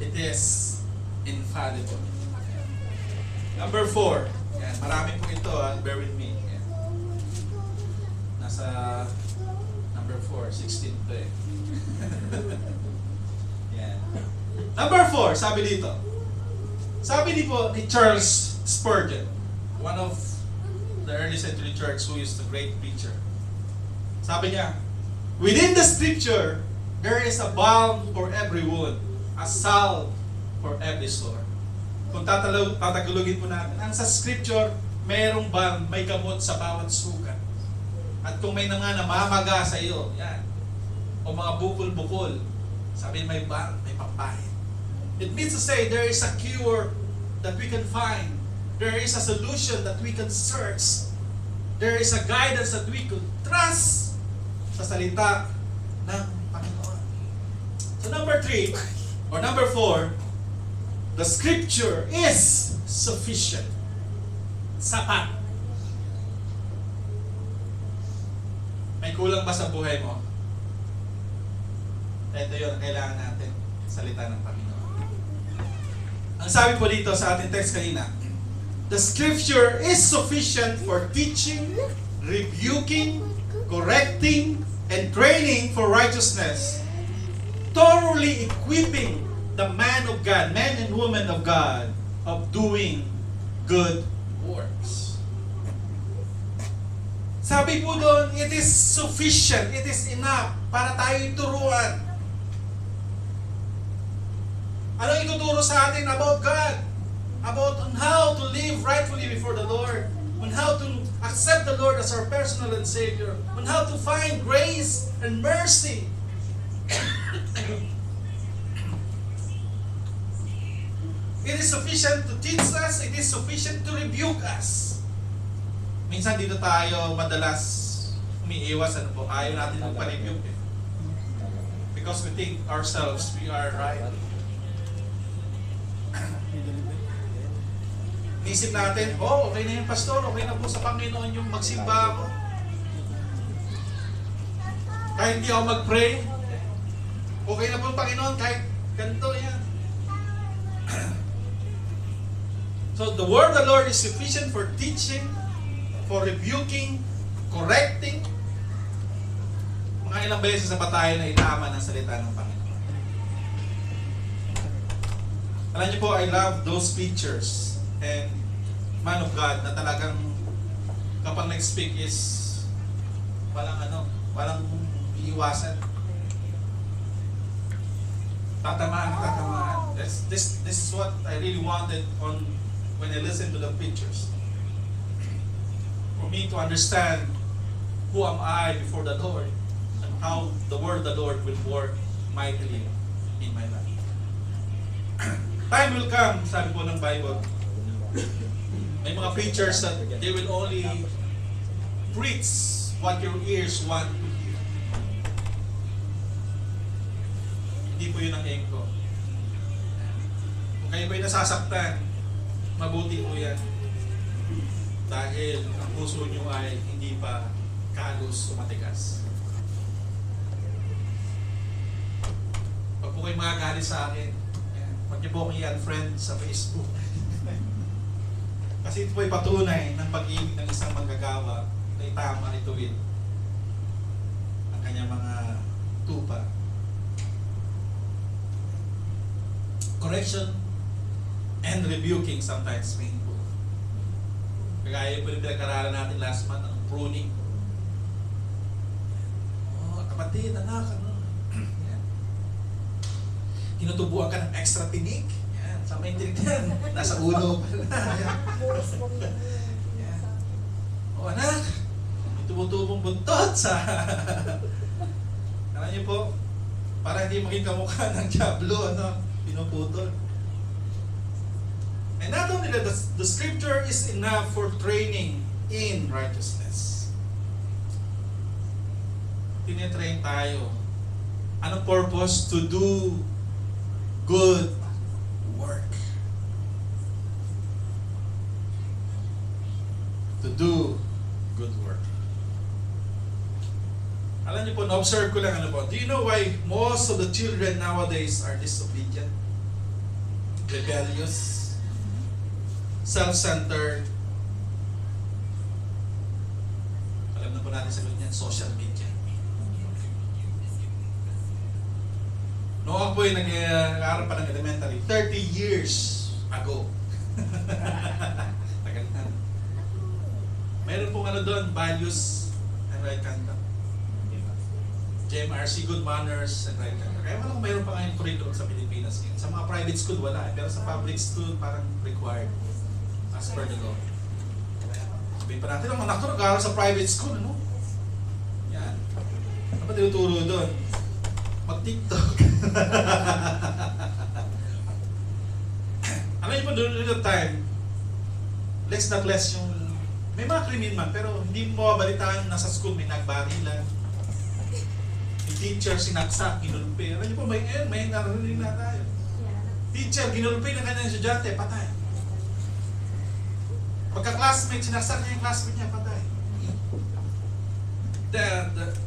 it is infallible. Number 4. Yan, marami po ito, bear with me. Yan. Nasa number 4, 16 to eh. Yan. Number 4, sabi dito. Sabi ni Charles Spurgeon, one of the early century church who is the great preacher. Sabi niya, within the scripture, there is a balm for every wound, a salve for every sore. Kung tatagalogin po natin, ang sa scripture, mayroong balm, may gamot sa bawat sugat. At kung may mga namamaga sa iyo, yan, o mga bukol-bukol, sabi may balm, may pampahid. It means to say there is a cure that we can find. There is a solution that we can search. There is a guidance that we could trust sa salita ng Panginoon. So number 3, or number 4, the scripture is sufficient. Sapat. May kulang ba sa buhay mo? Ito yun, kailangan natin salita ng Panginoon. Ang sabi po dito sa ating text kanina, the scripture is sufficient for teaching, rebuking, correcting, and training for righteousness, thoroughly equipping the man of God, man and woman of God, of doing good works. Sabi po doon, it is sufficient, it is enough para tayo turuan. Ano ituturo sa atin about God? About on how to live rightfully before the Lord, on how to accept the Lord as our personal and Savior, on how to find grace and mercy. It is sufficient to teach us, it is sufficient to rebuke us. Minsan dito tayo madalas umiiwas, ano po, ayaw natin magpa-rebuke eh. Because we think ourselves, we are right. Isip natin, oh, okay na yung pastor, okay na po sa Panginoon yung magsimba ako. Kahit hindi ako mag-pray, okay na po yung Panginoon, kahit ganito yan. So the word of the Lord is sufficient for teaching, for rebuking, correcting. Mga ilang beses na ba tayo na itama ng salita ng Panginoon? Alam niyo po, I love those pictures and man of God na talagang kapag nag-speak is walang iiwasan. Tatamaan. This is what I really wanted on when I listened to the pictures. For me to understand who am I before the Lord and how the word of the Lord will work mightily in my life. Time will come, sabi po ng Bible, may mga preachers that they will only preach what your ears want to hear. Hindi po yun ang aim ko. Kung kayo ba'y nasasaktan, mabuti po yan. Dahil ang puso nyo ay hindi pa kalos o matigas. Pag po kayo magagalit sa akin, huwag niyo po akong i-unfriend sa Facebook. Kasi ito po ay patunay ng pag-ibig ng isang manggagawa na itama, ituwid ang kanyang mga tupa. Correction and rebuking sometimes painful. Kagaya po yung pinag-aralan natin last month, ang pruning. Oh, kapatid, anak, ano? Yan. Tinutubuan ka ng extra tinik. Yan, sa maintindihan. Nasa ulo pala. Yan. O anak, may tumutubong buntot sa... Alam niyo po, para hindi maging kamukha ng Diablo, ano? Pinuputol. And not only that, the scripture is enough for training in righteousness. Tinitrain tayo. Anong purpose? To do good work. To do good work. Alam niyo po, na-observe ko lang ano po. Do you know why most of the children nowadays are disobedient? Rebellious? Self-centered? Alam na po natin sa ganyan, social media. Noong ako po'y nag-aaral pa ng elementary, 30 years ago. Tagal na. Meron pong ano doon, values and right conduct. JMRC, good manners and right conduct. Kaya walang mayroon pa ngayong curriculum sa Pilipinas. Sa mga private school wala, pero sa public school parang required as per the law. Sabihin pa natin, ang anak ko nag-aaral sa private school, ano? Yan. Ano ba tinuturo doon? Mag-TikTok. Alam niyo po doon yung time, less na less yung, may mga krimen man, pero hindi mo mabalitaan nasa school may nagbarilan. Yung teacher sinaksak, ginulpi. Alam niyo po, may narinig na tayo. Teacher, ginulpi ng kanyang estudyante, patay. Pagka-classmate, sinaksak niya yung classmate niya, patay. The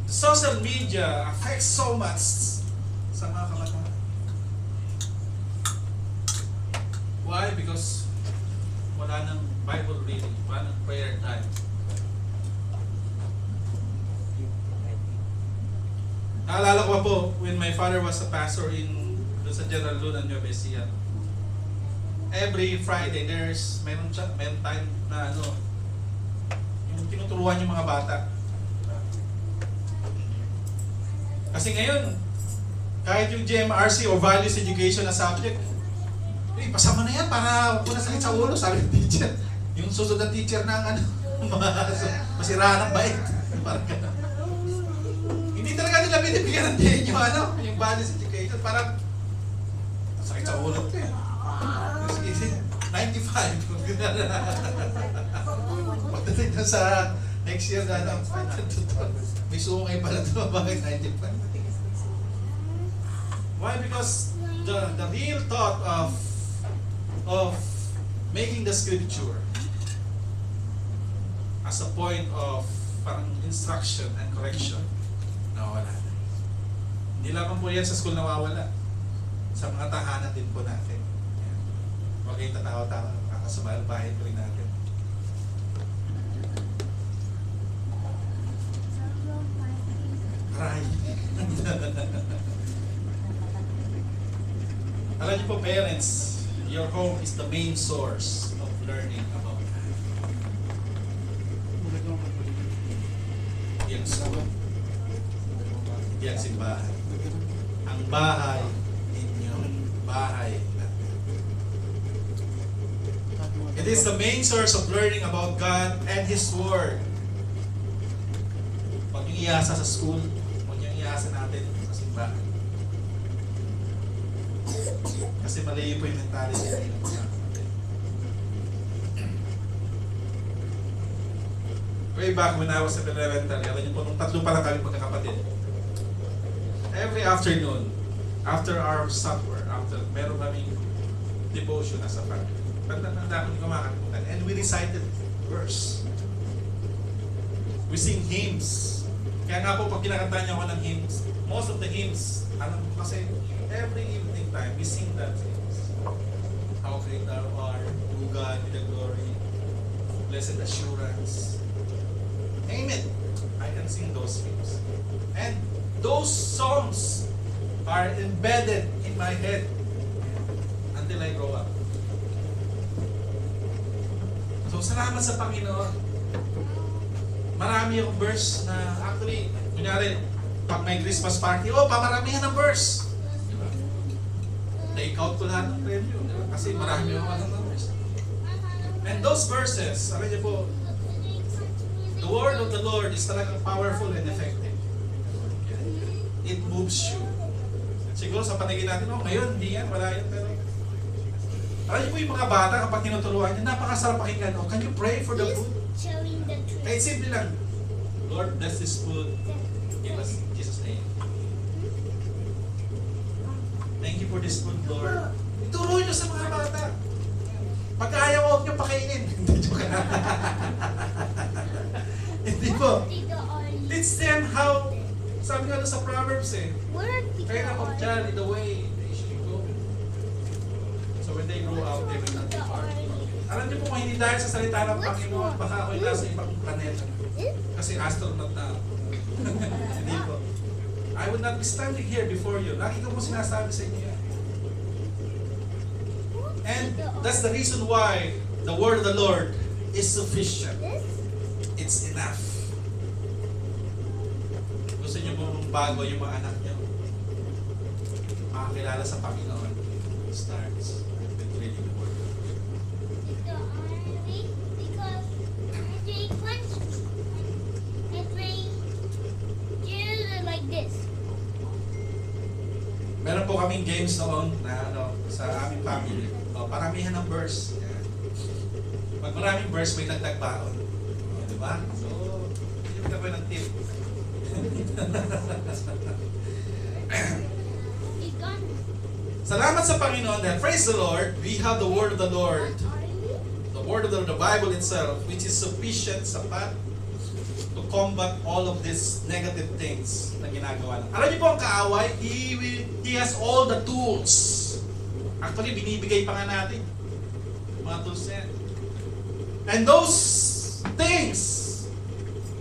social media affects so much sa mga kabataan. Why? Because wala nang Bible reading, wala nang prayer time. Naalala ko pa po, when my father was a pastor doon sa General Luna, Nueva Ecija, every Friday, meron time na ano, yung tinuturuan yung mga bata. Kasi ngayon, kahit yung GMRC o Values Education na subject, pasama na yan para huwag na sakit sa ulo, sabi ng teacher. Yung susunod na teacher ng ano, masira ng bait. Parang gano'n. Hindi talaga nila binibigyan ng din yung ano, yung Values Education, parang sakit sa ulo ko eh. 95. Pagdating na sa next year na lang, may sungay pala ito, bakit 95? Why? Because the real thought of making the scripture as a point of parang instruction and correction, nawawala na. Hindi lamang po yan sa school nawawala. Sa mga tahanan din po natin. Yan. Huwag kayong tatawa-tawa, kakasabahal bahay ko rin natin. Aray. Alam niyo po, parents, your home is the main source of learning about God. Yan school. Yan simbahan. Ang bahay ninyo, bahay natin. It is the main source of learning about God and His Word. Huwag niyong iasa sa school, huwag niyong iasa natin sa simbahan. Kasi mali po yung mentality ng mga kapatid. Way back when I was in elementary, alam niyo po, nung tatlo pa lang kami magkakapatid. Every afternoon, after our supper, meron kaming devotion as a family. Tanda ko kumakalimutan. And we recited verse. We sing hymns. Kaya nga po, pag kinakanta niya ako ng hymns, most of the hymns, alam mo kasi, every evening time, we sing that hymns. How great thou art, to God be the glory, blessed assurance. Amen. I can sing those hymns. And those songs are embedded in my head until I grow up. So, salamat sa Panginoon. Marami akong verse na actually, kunyari, pag may Christmas party, pamaramihan ng verse. Diba? Take out ko lahat ng preview. Diba? Kasi marami akong verse. And those verses, sabi niyo po, the word of the Lord is talagang powerful and effective. It moves you. Siguro sa paningin natin, ngayon, hindi yan, wala yan, pero alam niyo po yung mga bata kapag tinuturuan niya, napakasarap pakinggan. Can you pray for the food? Showing the truth. Kahit simple lang. Lord, bless this food. Give us in Jesus' name. Thank you for this food, Lord. Ituro niyo sa mga bata. Pag ayaw, huwag niyo pakainin. Hindi joke na. Hindi po. Teach them how Sabi nga doon sa Proverbs eh, Where are train up of child in the way they should go. So when they grow up, they will not depart. Alam niyo po kung hindi dahil sa salita ng Panginoon, baka ako'y nasa ibang planeta. Kasi astronaut na ako. Hindi po. I would not be standing here before you. Lagi ko po sinasabi sa inyo yan. And that's the reason why the word of the Lord is sufficient. It's enough. Gusto niyo pong bago yung mga anak niyo? Makakilala sa Panginoon. It starts with reading the word. Like this. Meron po kaming games noon na sa aming family. Paramihan ng verse. Yan. Pag maraming verse, may dagdag baon. Diba? So, yun ka ng tip. It's gone. Salamat sa Panginoon dahil praise the Lord, we have the word of the Lord. The word of the Bible itself, which is sufficient, sapat, to combat all of these negative things na ginagawa. Alam niyo po ang kaaway, he has all the tools. Actually, binibigay pa nga natin mga tools na yan. And those things,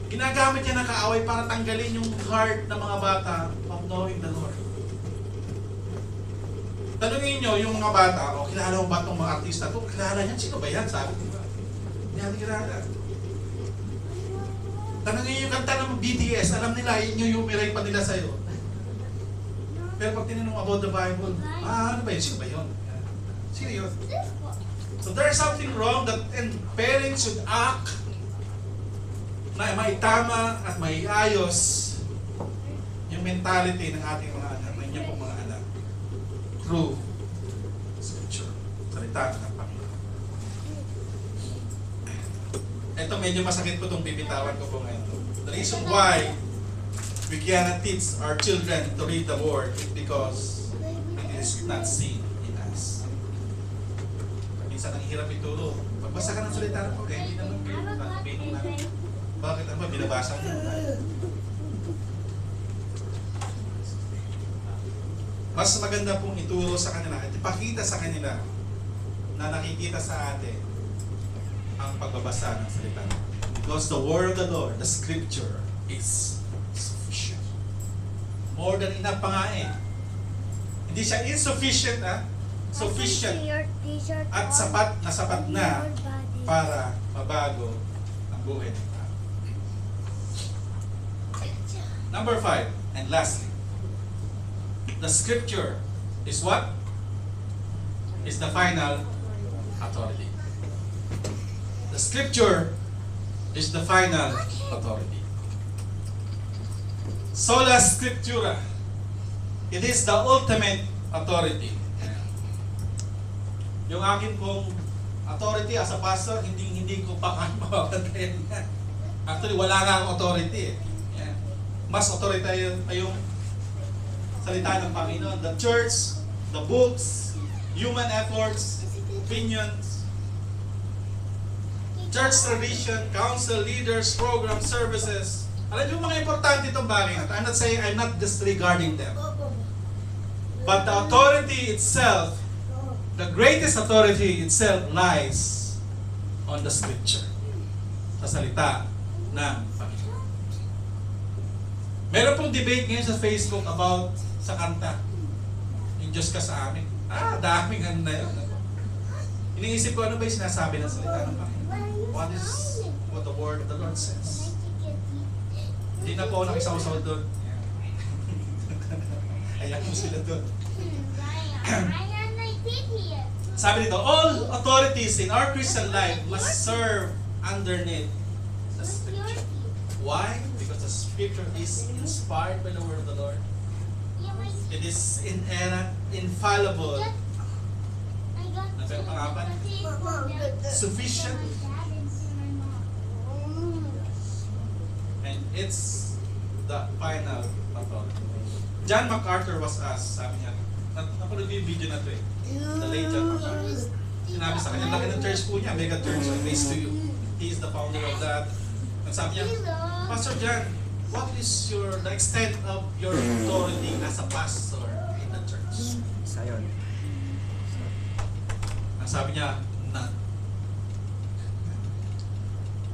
ginagamit niya ng kaaway para tanggalin yung heart ng mga bata of knowing the Lord. Tanungin niyo yung mga bata, kilala mo ba itong mga artista? Kung kilala niyan, sino ba yan? Sabi ko ba? Hindi natin kilala. Tanungin niyo yung kanta ng BTS, alam nila, inyuyumiray pa nila sa'yo. Pero pag tinanong about the Bible, ano ba yun? Sino ba yun? Sino yun? So there's something wrong that parents should act na may tama at may ayos yung mentality ng ating mga anak, ng inyong mga anak. Through Scripture. Salita ng Panginoon. Ito medyo masakit po itong bibitawan ko po ngayon. The reason why we cannot teach our children to read the Word is because it is not seen in us. Minsan ang hirap ituro. Magbasa ka ng salita ng Panginoon, hindi naman pinong na. Bakit ano ba? Binabasa niyo. Mas maganda pong ituro sa kanila at ipakita sa kanila na nakikita sa atin ang pagbabasa ng salita. Because the word of the Lord, the Scripture, is sufficient. More than enough pa nga eh. Hindi siya insufficient sufficient at sapat na para mabago ang buhay ng tao. Number 5, and lastly, the Scripture is what? Is the final authority. The Scripture is the final authority. Sola Scriptura. It is the ultimate authority. Yung akin pong authority as a pastor, hindi ko pa kaya mababantayan yan. Actually, wala nga ang authority eh. Yan. Mas authority pa yung salita ng Panginoon. The church, the books, human efforts, opinions, church tradition, council, leaders, program, services. Alam niyo mga importante itong bagay na ito. I'm not saying, I'm not disregarding them. But the authority itself, the greatest authority itself lies on the Scripture. Sa salita ng Panginoon. Meron pong debate ngayon sa Facebook about sa kanta. Yung Diyos ka sa amin. Daming ano na yun. Iniisip ko ano ba yung sinasabi ng salita ng Panginoon. What is what the word of the Lord says. Hindi na po ako nakisaw-saw doon. Ayan po sila doon. Sabi nito, all authorities in our Christian life must serve underneath the Scripture. Why? Because the Scripture is inspired by the word of the Lord. It is inerrant, infallible, sufficient, and it's the final authority. John MacArthur was asked, sabi niya, napanood yung video na ito eh, the late John MacArthur. Sinabi sa kanya, laki ng church po niya, mega church, I raised to you. He is the founder of that. At sabi niya, Pastor John, what is the extent of your authority as a pastor in the church? Isa yun. Ang sabi niya, none.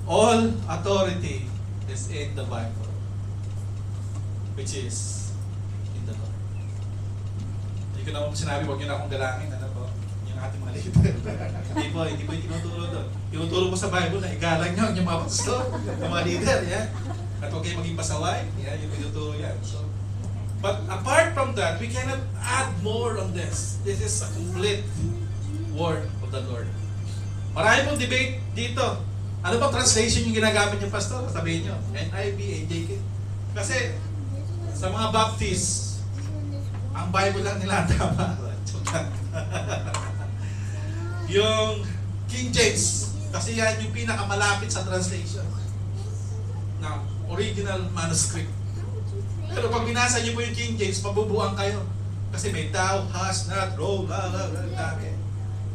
All authority is in the Bible, which is in the Lord. Hindi ko naman sinabi, huwag niyo na akong galangin, ano po, yung ating mga leader. hindi po yung tinuturo doon. Tinuturo mo sa Bible na igalang niyo yung mga pastor, yung mga leader, yan. At huwag kayo maging pasaway, yan, yung tinuturo yan. So, but apart from that, we cannot add more on this. This is a complete word of the Lord. Marami pong debate dito. Ano ba translation yung ginagamit yung pastor? Sabihin nyo, NIV, AJK. Kasi sa mga Baptist, ang Bible lang nila tama. Yung King James, kasi yan yung pinakamalapit sa translation na original manuscript. Pero pag binasa niyo po yung King James, mabubuang kayo. Kasi may thou, has, not, roll, dami.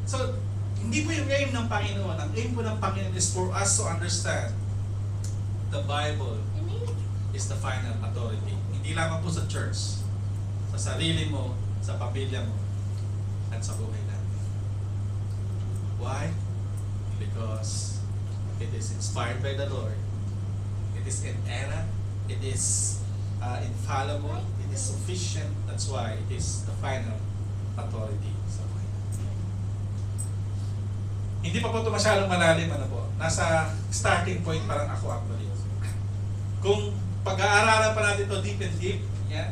So, hindi po yung aim ng Panginoon. Ang aim po ng Panginoon is for us to understand the Bible is the final authority. Hindi lamang po sa church, sa sarili mo, sa pamilya mo, at sa buhay natin. Why? Because it is inspired by the Lord. It is inerrant. It is infallible. It is sufficient. That's why it is the final authority sa buhay natin. Hindi pa po ito masyadong malalim, ano po. Nasa starting point pa lang ako actually. Kung pag-aaralan pa natin ito deep and deep, yeah,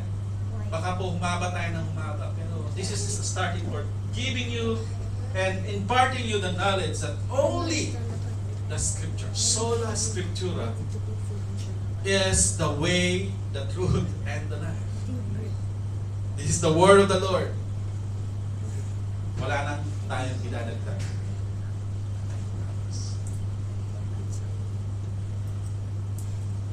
baka po humaba tayo ng humaba. Pero this is the starting point. Giving you and imparting you the knowledge that only the Scripture, sola Scriptura, is the way, the truth, and the life. This is the word of the Lord. Wala nang tayong idadagdag.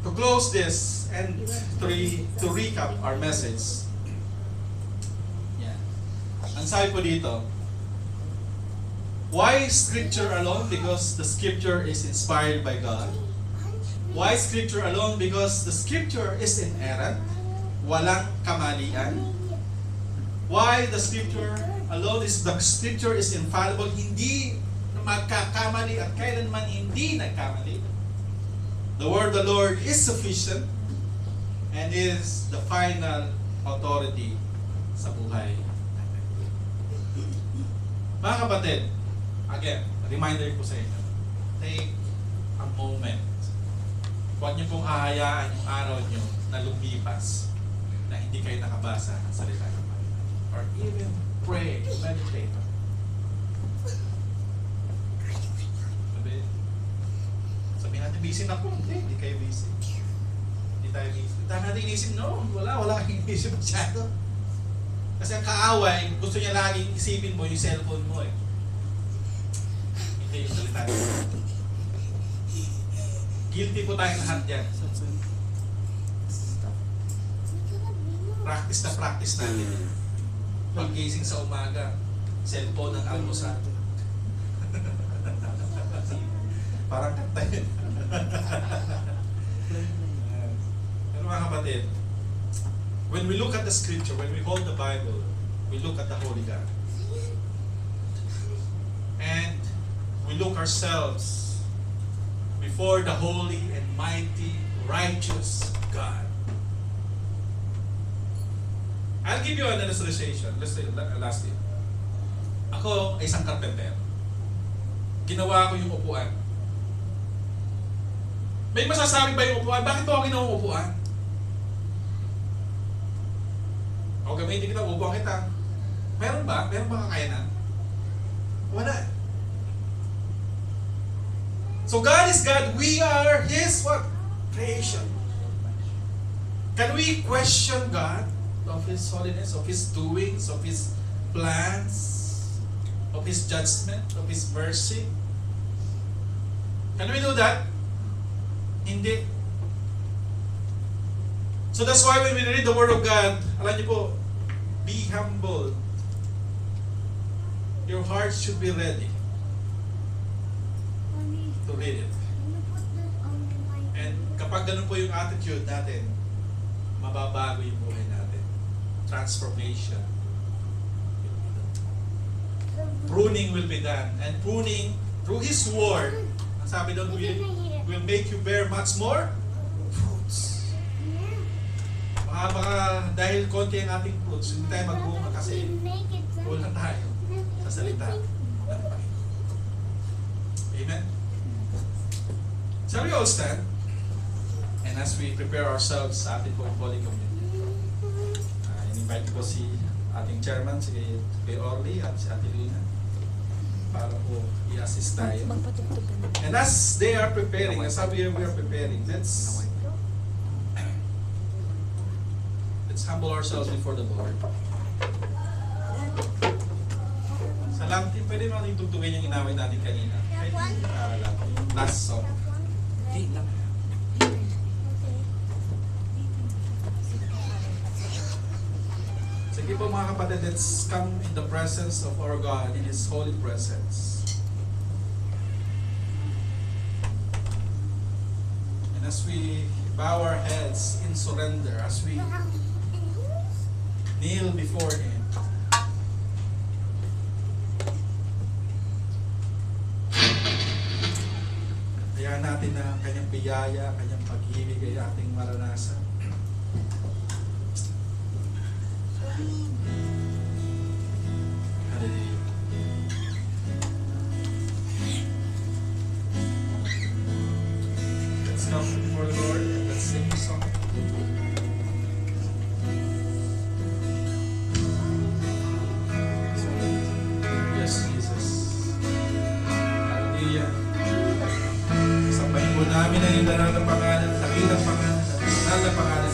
To close this and to recap our message. Yeah. Ang sabi po dito, why Scripture alone? Because the Scripture is inspired by God. Why Scripture alone? Because the Scripture is inerrant. Walang kamalian. Why the Scripture alone? Is the Scripture is infallible. Hindi magkakamali at kailanman hindi nagkamali. The word of the Lord is sufficient and is the final authority sa buhay natin. Mga kapatid, again, reminder ko sa inyo, take a moment. Huwag niyo pong hahayaan yung araw niyo na lumipas na hindi kayo nakabasa ng salita ng Panginoon. Or even pray, meditate. Sabihin natin, busy na po. Hindi kayo busy. Hindi tayo busy. Tayo natin inisip, no, wala kang inisip masyado. Kasi ang kaaway, gusto niya laging isipin mo yung cellphone mo eh. Hindi yung salita niya. Guilty po tayong lahat dyan. Practice na practice natin. Pag-gising sa umaga, cellphone ang almusal. Parang kanta yun. Pero mga kapatid, when we look at the Scripture, when we hold the Bible, we look at the Holy God. And we look ourselves before the holy and mighty, righteous God. I'll give you an illustration. Lastly. Ako ay isang carpenter. Ginawa ko yung upuan. May masasabi ba yung upuan? Bakit ba ako ginawa yung upuan? O gamitin kita, upuan kita. Meron ba? Meron ba kakayanan? Wala. So God is God. We are His what? Creation. Can we question God of His holiness, of His doings, of His plans, of His judgment, of His mercy? Can we do that? Hindi. So that's why when we read the Word of God, alam niyo po, be humble. Your heart should be ready to read it. And kapag ganun po yung attitude natin, mababago yung buhay natin. Transformation. Pruning will be done. And pruning, through His Word, ang sabi doon, will make you bear much more fruits. Baka dahil konti ang ating fruits, hindi tayo magbunga kasi kulang tayo sa salita ng Panginoon. Amen? Shall we all stand? And as we prepare ourselves sa ating pong Holy Communion, in-invite ko si ating chairman, si Orly at si Ate Lina, para po i-assist tayo. And as they are preparing, as we are preparing, let's humble ourselves before the Lord. Sa lamtin, pwede mo natin tugtugin yung inaway natin kanina. Last song. Sige po mga kapatid, let's come in the presence of our God, in His holy presence. And as we bow our heads in surrender, as we kneel before Him, hayaan natin na ang Kanyang biyaya, Kanyang pag-ibig ay ating maranasan. Hallelujah. Let's come before the Lord and let's sing a song. Yes, Jesus. Hallelujah. Sasabahin po namin ang yung daral ng pangalan, dakilang pangalan, dakilang na pangalan.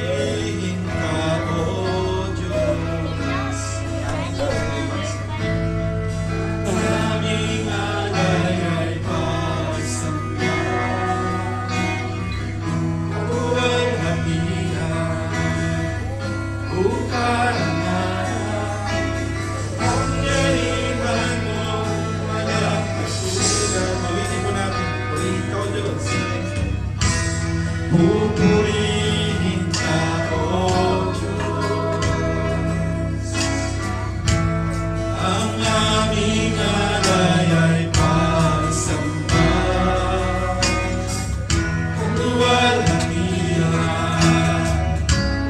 Ihin ka, O Diyos, aming alay ay pagsamba. Buwalhatian, bukarangan, ang yarihan mo, walang kasulan. Mawitin po natin, purihin ka, O Diyos. Pupurihin ka, O Diyos. Ang aming alay ay pagsamba. Luwalhatian,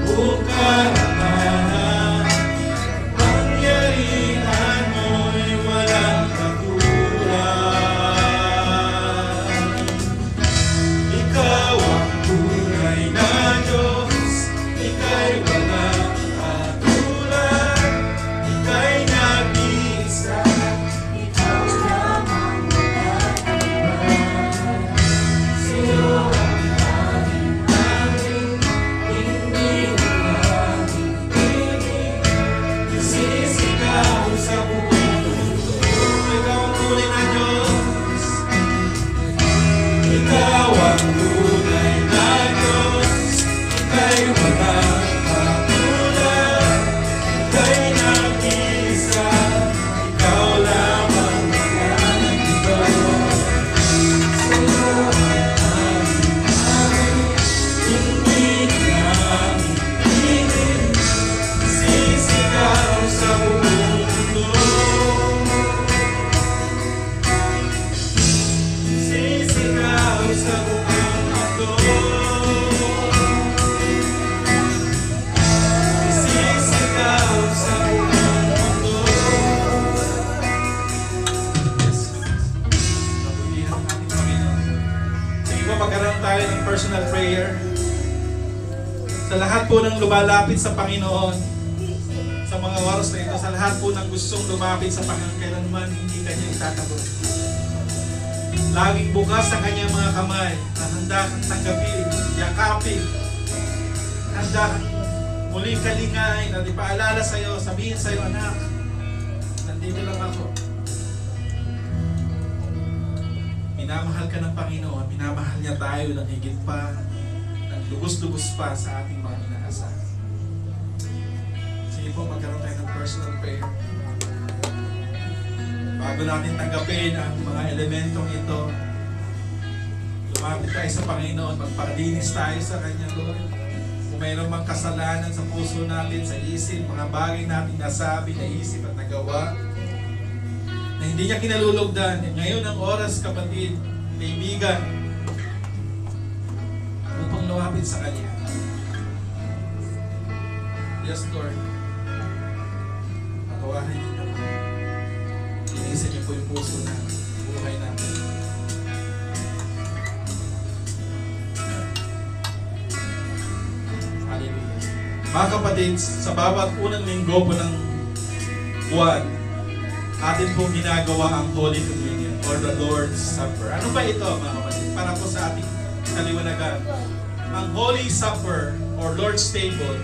bukarangan, ang yarihan mo'y walang katulad. Ikaw ang tunay na Diyos, Ika'y walang katulad, Ika'y nag-iisa, Ikaw lamang mag-iwan. Sa'yo ang aming hindi aming piling, sisigaw sa buong mundo. Ikaw ang tunay na Diyos, Ikaw ang tunay na Diyos, Ika'y walang katulad, Ika'y nag-iisa, Ikaw lamang mag-iwan. Sa'yo ang aming hindi namin piling, sisigaw sa buong mundo. Sisigaw sa buong mundo. Sisigaw sa buong mundo. Yes, Pagpilihan ng ating Panginoon. Sige po, magkaroon tayo ng personal prayer. Sa lahat po ng lumalapit sa Panginoon, sa mga oras na ito, sa lahat po ng gustong lumapit sa Panginoon, kailanman hindi Kanya itatagot. Laging bukas ang Kanyang mga kamay na handa kang tanggapin, yakapin, handa kang muling kalingain at ipaalala sa iyo, sabihin sa iyo, anak, nandito lang ako. Minamahal ka ng Panginoon, minamahal niya tayo ng higit pa, ng lubos-lubos pa sa ating mga inaasahan. Sige po, magkaroon tayo ng personal prayer. bago natin tanggapin ang mga elementong ito, lumapit tayo sa Panginoon, magpakalinis tayo sa Kanya, Lord. Kung mayroon mang kasalanan sa puso natin, sa isip, mga bagay natin nasabi, naisip at nagawa, na hindi niya kinalulugdan. Ngayon ang oras, kapatid, kaibigan, upang lumapit sa Kanya. Yes, Lord. Patawarin niyo naman. Linisin niyo po yung puso na buhay natin. Hallelujah. Mga kapatid, sa bawat unang linggo po ng buwan, atin pong ginagawa ang Holy Communion or the Lord's Supper. Ano ba ito, mga kapatid? Para po sa ating kaliwanagan. Ang Holy Supper or Lord's Table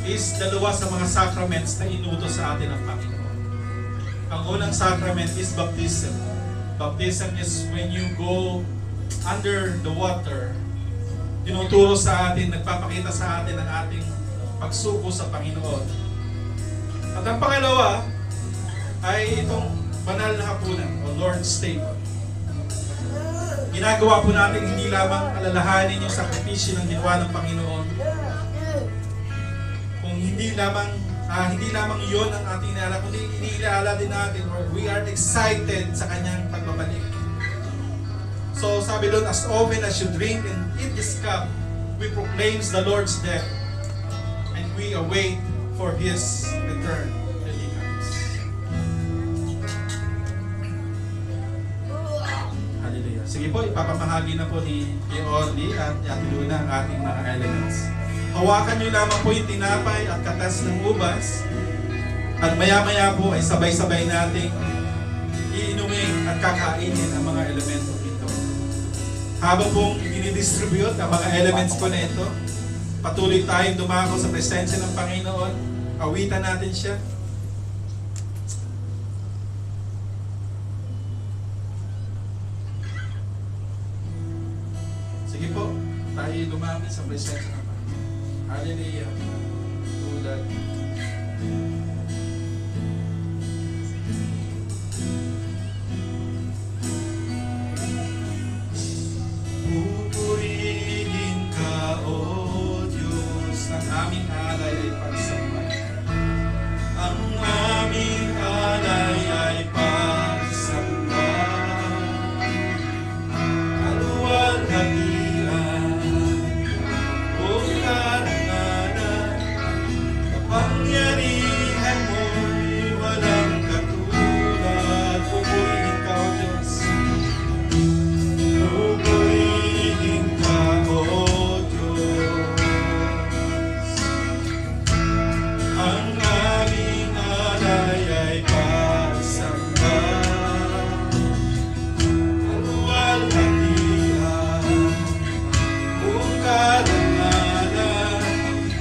is dalawa sa mga sacraments na inutos sa atin ng Panginoon. Ang unang sacrament is baptism. Baptism is when you go under the water. Tinuturo sa atin, nagpapakita sa atin ang ating pagsuko sa Panginoon. At ang pangalawa ay itong banal na hapunan o Lord's Table. Ginagawa po natin hindi lamang alalahanin yung sakripisyo ng ginawa ng Panginoon, kung hindi lamang yun ang ating inaalala, kundi iniaalala din natin or we are excited sa Kanyang pagbabalik. So sabi doon, as often as you drink and eat this cup, we proclaims the Lord's death and we await for His return till He comes. Hallelujah. Sige po, ipapamahagi na po ni Orly at Ate Luna ang ating mga elements. Hawakan niyo lamang po yung tinapay at katas ng ubas at maya-maya po ay sabay-sabay nating iinumin at kakainin ang mga elemento ito. Habang pong dinidistribute ang mga elements po na ito, patuloy tayong dumako sa presensya ng Panginoon. Awitan natin siya. Sige po, tayo lumapit sa presensya ng Panginoon. Hallelujah. Tulad. Pupurihin ka, O Diyos, ang aming alay ay pagsambay. Ang aming alay ay pagsambay. Kaluwalhatian, O karangalan, kapangyarihan mo'y walang katulad. Pupurihin ka, O Diyos. Pupurihin ka, O Diyos. Ang aming alay ay pagsambay. Kaluwalhatian, O karangalan,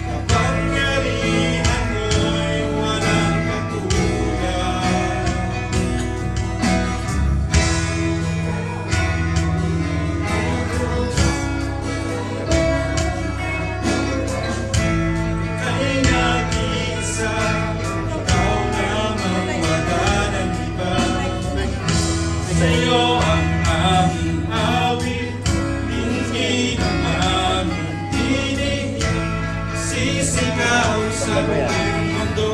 kapangyarihan mo'y walang katulad. Kay nag-iisa, ikaw lamang wala ng iba. Sa'yo ang aming awit, dinggin ang aming tinig, sisigaw sa buong mundo.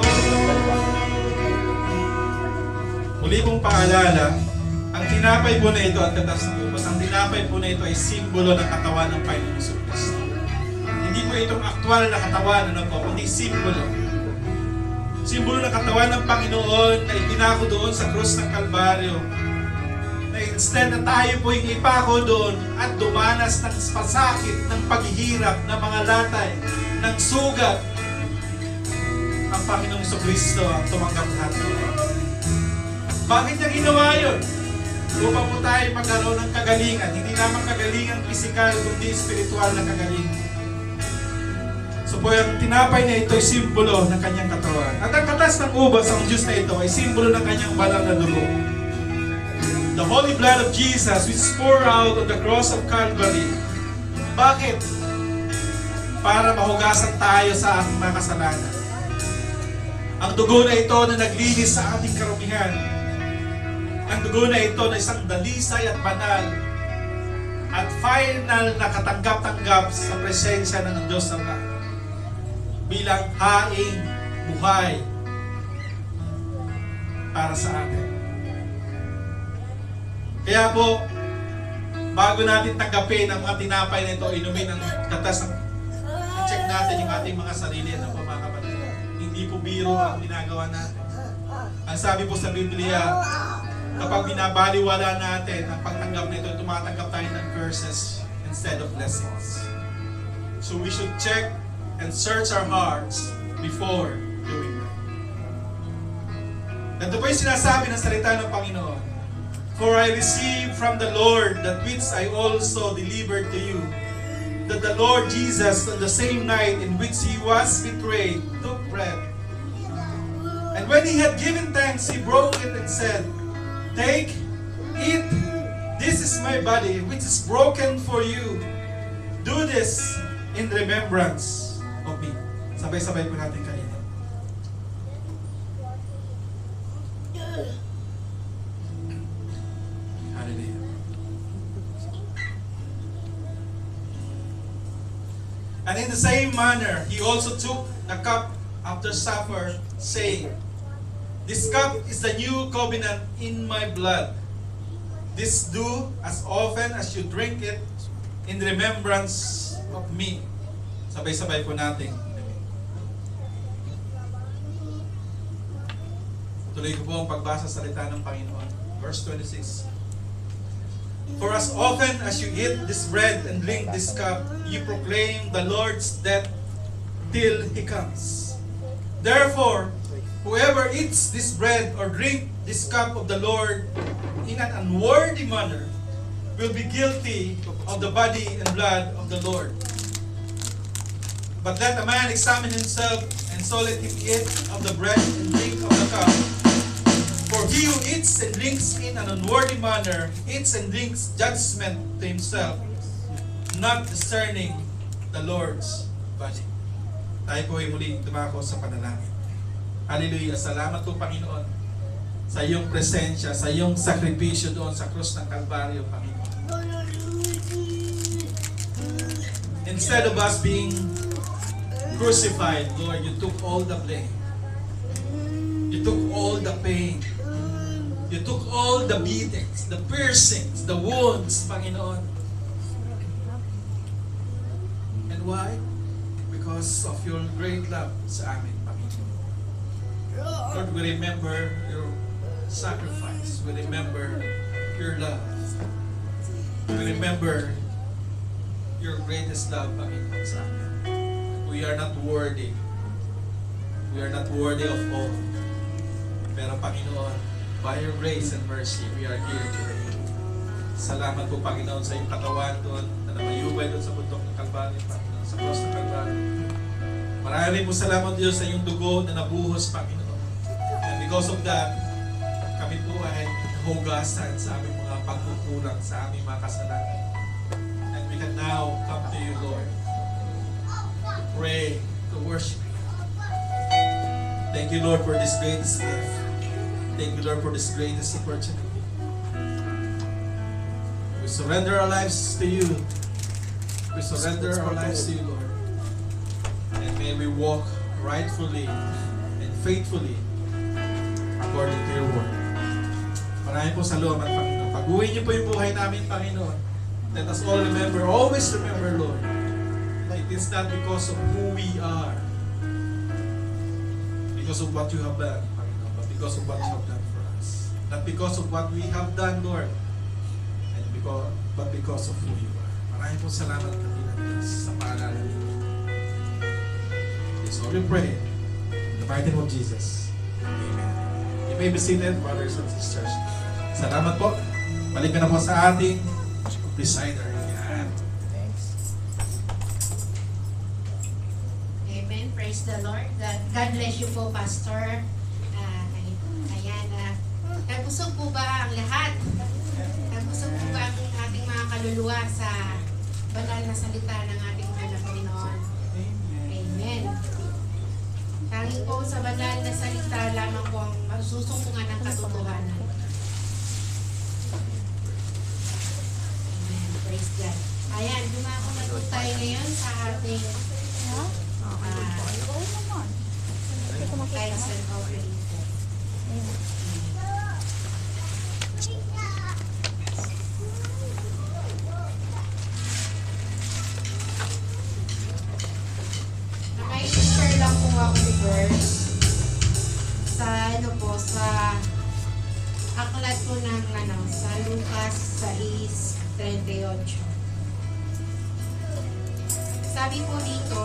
Muli pong paalala, ang tinapay po na ito at katas ng ubas, ang tinapay po na ito ay simbolo ng katawan ng Panginoong Jesucristo. Hindi po itong aktwal na katawan, kundi simbolo. Simbolo ng katawan ng Panginoon na ipinako doon sa krus ng Kalbaryo. Na instead na tayo po yung ipako doon at dumanas ng pasakit, ng paghihirap, ng mga latay, ng sugat, ang Panginoong Jesucristo ang tumanggap lahat doon. Bakit niya ginawa yun? Upang po tayo magkaroon ng kagalingan, hindi lamang kagalingan pisikal, kundi spiritual na kagalingan. So po yung tinapay na ito ay simbolo ng kanyang katawan. At ang katas ng ubas, ang juice na ito ay simbolo ng kanyang banal na dugo. The holy blood of Jesus which is poured out on the cross of Calvary. Bakit? Para mahugasan tayo sa ating mga kasalanan. Ang dugo na ito na naglinis sa ating karumihan Ang dugo na ito na isang dalisay at banal at final na katanggap-tanggap sa presensya ng Diyos Ama bilang haing buhay para sa atin. Kaya po, bago natin tanggapin ang mga tinapay na ito, inumin ang katas, check natin yung ating mga sarili. Ano po mga kapatid? Hindi po biro ang ginagawa natin. Ang sabi po sa Biblia, kapag binabaliwala natin ang pagtanggap nito, tumatanggap tayo ng curses instead of blessings. So we should check and search our hearts before doing that. Ito po yung sinasabi ng salita ng Panginoon. For I received from the Lord that which I also delivered to you, that the Lord Jesus, on the same night in which he was betrayed, took bread. And when he had given thanks, he broke it and said, Take, eat, this is my body, which is broken for you. Do this in remembrance of me. Sabay-sabay po natin kanina. Hallelujah. And in the same manner, he also took the cup after supper, saying, This cup is the new covenant in my blood. This do as often as you drink it in remembrance of me. Sabay-sabay po natin. Tuloy ko po ang pagbasa sa salita ng Panginoon. Verse 26. For as often as you eat this bread and drink this cup, you proclaim the Lord's death till He comes. Therefore, whoever eats this bread or drink this cup of the Lord in an unworthy manner will be guilty of the body and blood of the Lord. But let a man examine himself, and so let him eat of the bread and drink of the cup. For he who eats and drinks in an unworthy manner eats and drinks judgment to himself, not discerning the Lord's body. Tayo po ay muli dumako sa panalangin. Hallelujah. Salamat po, Panginoon, sa iyong presensya, sa iyong sakripisyo doon sa krus ng Kalbaryo, Panginoon. Instead of us being crucified, Lord, you took all the blame. You took all the pain. You took all the beatings, the piercings, the wounds, Panginoon. And why? Because of your great love sa amin, Panginoon. Lord, we remember your sacrifice. We remember your love. We remember your greatest love, Panginoon, sa amin. We are not worthy. We are not worthy of all. Pero, Panginoon, by your grace and mercy, we are here today. Salamat po, Panginoon, sa iyong katawan doon na namayubay doon sa bundok ng Kalbaryo, Panginoon, sa cross ng Kalbaryo. Maraming po salamat, Diyos, sa iyong dugo na nabuhos, Panginoon. And because of that, kami po ay nahugasan sa aming mga pagkukulang, sa aming mga kasalanan. And we can now come to you, Lord, to pray, to worship you. Thank you, Lord, for this greatest gift. Thank you, Lord, for this greatest opportunity. We surrender our lives to you. We surrender our lives to you, Lord. And may we walk rightfully and faithfully according to your word. Maraming po salamat, Panginoon. Pag-uwi niyo po yung buhay namin, Panginoon. Let us all remember, always remember, Lord, that it is not because of who we are, because of what you have done, Panginoon, but because of what you have done for us. Not because of what we have done, Lord, but because of who you are. Maraming po salamat, Panginoon, sa paalala niyo. So we pray in the mighty name of Jesus. Amen. You may be seated, brothers and sisters. Salamat po. Balik na po sa ating presider. Yan. Amen. Praise the Lord. God bless you po, Pastor. Ayan. Nabusog po ba ang lahat? Nabusog po ba ang ating mga kaluluwa sa banal na salita ng ating mahal na Panginoon? Amen. Tanging po sa banal na salita lamang po ang magsusungungan ng katotohanan. Praise God. Ayan, dumako na po tayo ngayon sa ating tithes and offering po. Naka-share lang po ako ni verse sa sa aklat po ng sa Lucas 6:38. Sabi po dito,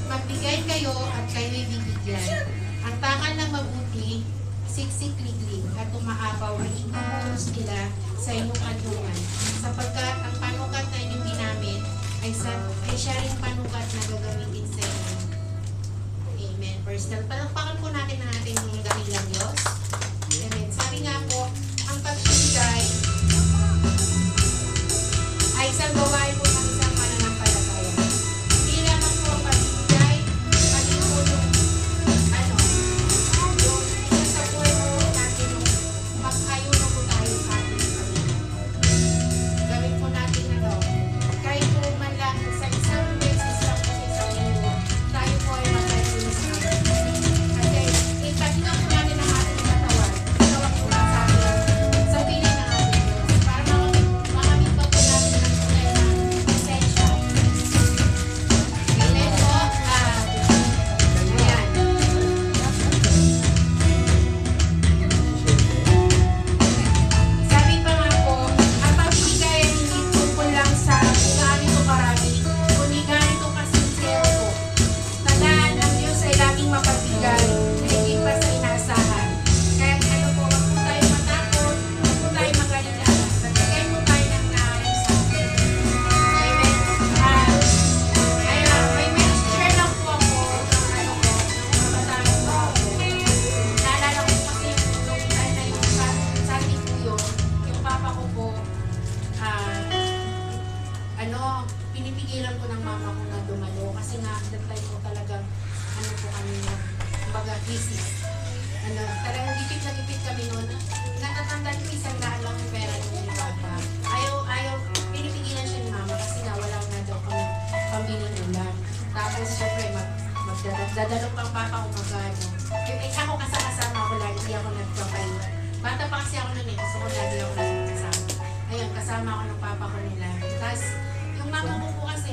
magbigay kayo at kayo'y bibigyan. Ang takal ng mabuti, siksik-liglig at umaapaw ang inuunos nila sa inyong kanlungan. Sapagkat ang panukat na inyong ginamit ay siya rin panukat na gagamitin sa inyo. Amen. Personal. Palakpakan po natin ang ating dakilang Diyos. Amen. Sabi nga po, ang pagbibigay ay isang gawain po ng isang mananampalataya. Hindi lamang po ang pagbibigay, pati po yung isa sa buhay po natin yung mag-ayuno po tayo sa ating Panginoon. Gawin po natin kahit po man lang sa isang beses lang po sa isang linggo, tayo po ay mag-ayuno sa atin. Kasi ipaginaw po natin ang ating katawan. Tawag po sa atin sa piling ng ating Diyos. Para makamit pa po natin ang tunay na esensya. Amen po. Ayan. Sabi pa nga po, ang pagbibigay ay hindi tungkol lang sa kung gaano karami, kundi ganito kasincero po. Tandaan, ang Diyos ay laging mapagbigay, na higit pa sa inaasahan. Kaya wag po tayo matakot, wag po tayo magalala. Nagbigay po tayo ng naayon sa atin. Amen. May share lang po ako ng kabataan ko ako. Naalala ko kasi nung time na yung sa akin po yung papa ko po, pinipigilan ko ng mama ko na dumalo kasi nga that time ko talagang po kami kumbaga busy. Talagang gipit na gipit kami noon. Natatandaan ko isang daan lang yung pera ni papa. Ayaw, pinipigilan siya ni mama kasi nga wala na daw kami pambili ulam. Tapos syempre magdadalo pang papa ko magano. Ako kasama ako lagi, hindi ako nagpapayo. Bata pa kasi ako noon gusto ko lagi ako kasama. Ayun, kasama ako ng papa ko nila. Tapos yung mama ko po kasi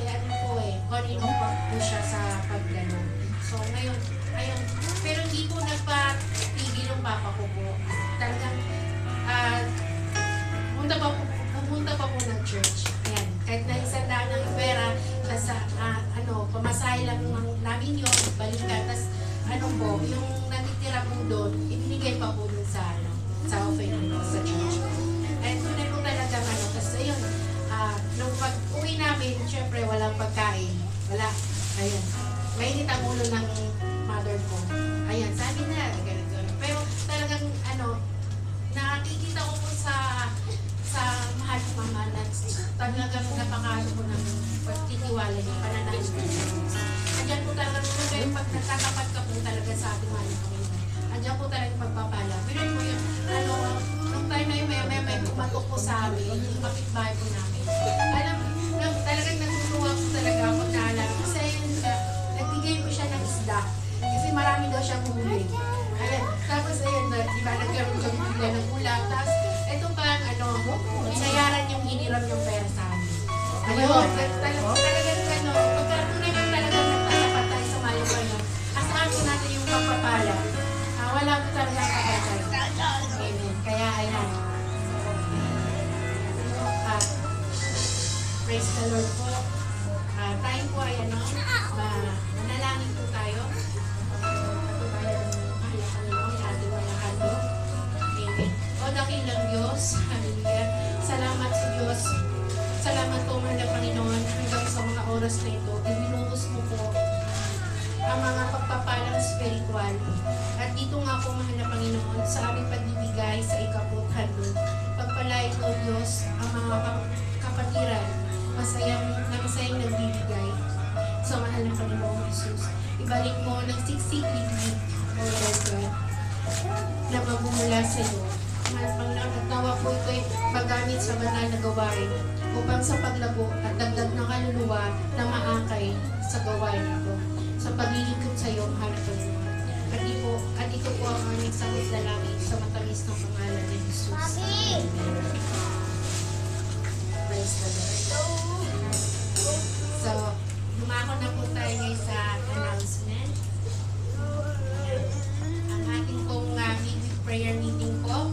kanino pa po siya sa paggano. So ngayon, ayun, pero hindi po nagpatigil yung papa ko po. Talagang pumunta pa po ng church. Ayan, kahit na isang daan ng pera, tapos pamasahe lang namin yun, balikan. Tapos yung natitira po doon, ibinigay pa po dun sa offering sa church. At tunay po talaga tapos ayun, nung pag-uwi namin, syempre walang pagkain. Wala. Ayan. Mainit ang ulo ng mother ko. Ayan, sabi na, ganun. Pero talagang, nakikita ko po sa mahal ko mama na talagang napakalo ko ng pagtitiwala niya, pananahin ko niya. Andiyan po talaga, pag natatapat ka po talaga sa ating mahal ko. Andiyan po talaga pagpapala. Pero po yun, nung time na yun, may pumatok po sa amin, yung kapitbahay po namin. Talagang natutuwa po talaga ako naalala. Kasi nagbigay po siya ng isda. Kasi marami daw siyang huli. Ayan. Tapos ayun, di ba, nagkaroon kami bigla ng ulam. Tapos, ito pang, binayaran yung hiniram yung pera sa amin. Ayun. Talagang, pagkatunay mo talagang nagtatapat tayo sa mayo ko, asaan po natin yung pagpapala. Wala po talaga kapatay. Amen. Kaya, ayan. Praise the Lord po. Tayo po ay manalangin po tayo. Patubayan ng mahal na Panginoon, ating walahan po. Amen. O dakilang Diyos, hallelujah. Salamat sa Diyos. Salamat po mahal na Panginoon hanggang sa mga oras na ito. Ibinuhos mo po ang mga pagpapalang spiritual. At dito nga po mahal na Panginoon sa aming pagbibigay sa ikaputhan doon. Pagpalain mo Diyos ang mga kapatiran masayang nagbibigay sa mahal na Panginoong Jesus. Ibalik mo ng siksik-liglig, O Lord God, na magmumula sa iyo. Mahal Panginoon, nagtawa po ito'y magamit sa banal na gawain upang sa paglago at dagdag ng kaluluwa na maakay sa gawain ito sa paglilingkod sa iyong harapan. At ito po ang aming sakit dalangin sa matamis ng pangalan ni Jesus. Praise the Lord. So, lumako na po tayo ngayon sa announcement. Ang ating pong midweek prayer meeting po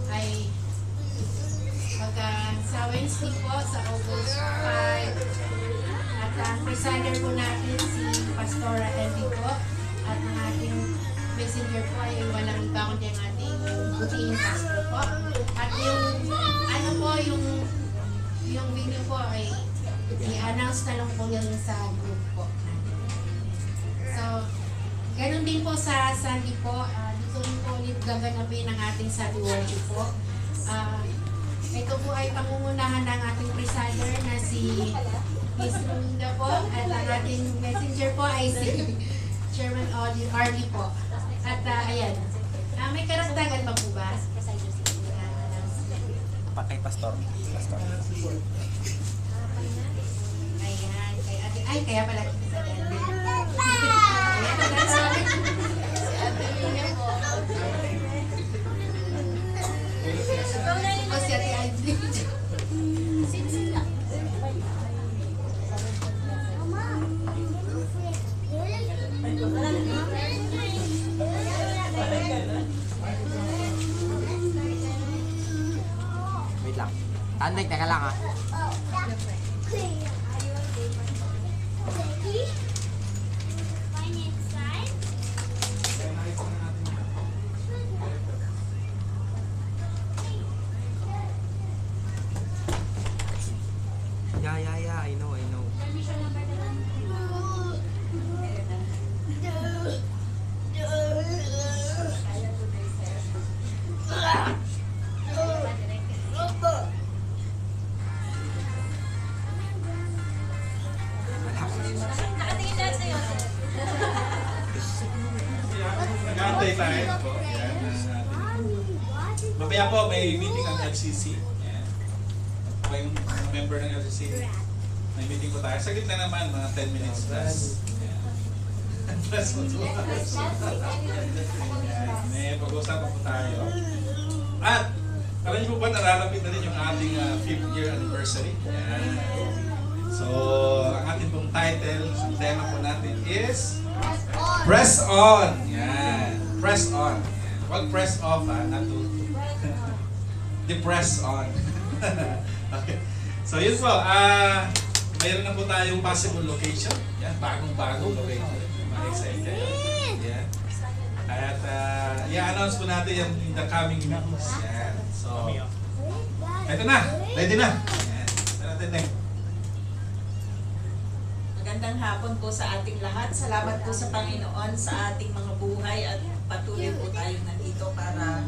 ay sa Wednesday po sa August 5. At ang presider po natin si Pastora Elvie po. At ang ating messenger po ay walang iba kundi ang ating butihing pastor po. At yung yung video po ay i-announce na lang po yan sa group po. So, ganun din po sa Sunday po. Dito rin po ulit gaganapin ang ating Sunday worship po. Ito po ay pangungunahan ng ating presider na si Miss Runda po. At ang ating messenger po ay si Chairman Arlie po. At ayan, may karagdagan pa po ba? Kay Pastor. Ayan, kaya pala kita sa dyan. O si Ate Audrey. Wait lang. Tanday, teka lang ha. Yeah, I know. Nakatingin lahat sa'yo. Nag-aantay tayo po. Yan, mamaya po may meeting ang LCC. Yan. Ako yung member ng LCC. May meeting po tayo. Saglit na naman, mga 10 minutes plus. Yan. Plus mo to. May pag-uusapan po tayo. At, alam niyo po ba nararapit na rin yung ating 5th year anniversary? Yan. So, ang ating pong title, ang tema po natin is Press On! Yan. Press on. Yan. Huwag press off not to depress on. Okay. So yun po, mayroon na po tayong possible location. Yan, bagong location. Ma-excite kayo. Yan. At i-announce po natin yan in the coming weeks. Yan. So, eto na. Ready na. Yan. Ito natin na. Magandang hapon po sa ating lahat. Salamat po sa Panginoon sa ating mga buhay at patuloy po tayong nandito para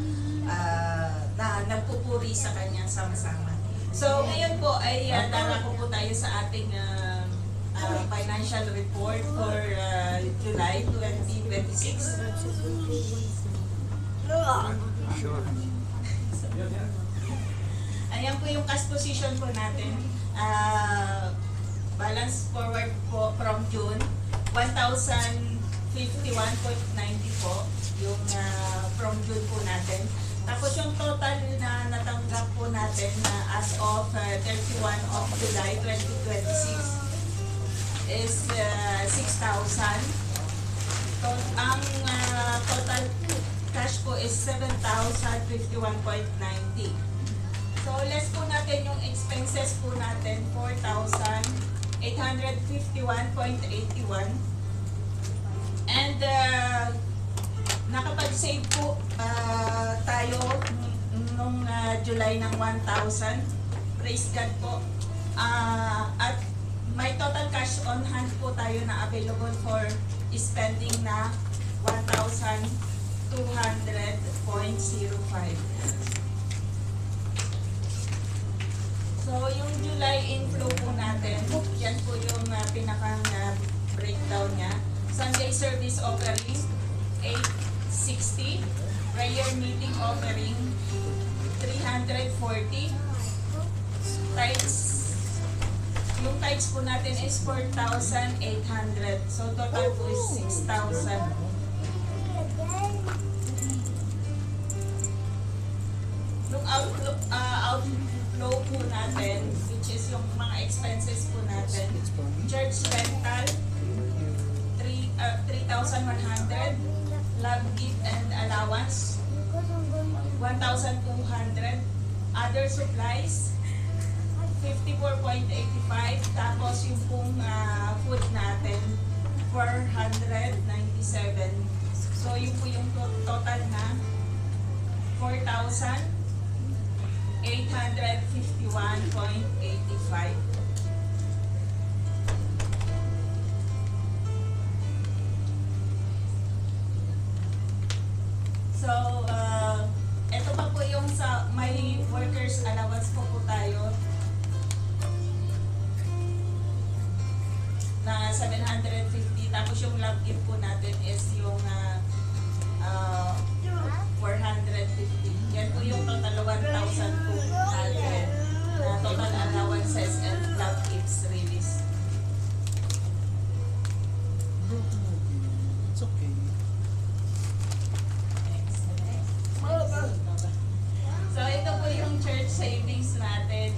nagpupuri sa Kanya sama-sama. So ngayon po ay darako po tayo sa ating financial report for July 2026. Sure. Ayan po yung cash position po natin. Balance forward po from June, 1,051.90 po yung from June po natin. Tapos yung total na natanggap po natin as of 31 of July 2026 is 6,000. Ang total cash po is 7,051.90. So less po natin yung expenses po natin, 4,851.81. And nakapag-save po tayo nung July ng 1,000. Praise God po. At may total cash on hand po tayo na available for spending na 1,200.05. So, yung July inflow po natin, yan po yung pinakang breakdown niya. Sunday service offering, 860. Prayer meeting offering, 340. Tithes yung tithes po natin is 4,800. So total po is 6,000. Yung outflow po natin, which is yung mga expenses po natin, church rental, 3,100, love gift and allowance, 1,200, other supplies, 54.85, tapos yung pong food natin, 497. So yun po yung total na 4,851.85. So, ito pa po yung sa may workers allowance po tayo na 750. Tapos yung love gift po natin is yung 450. Yan po yung total 1,200 na total allowances and love gifts release. It's okay. So ito po yung church savings natin.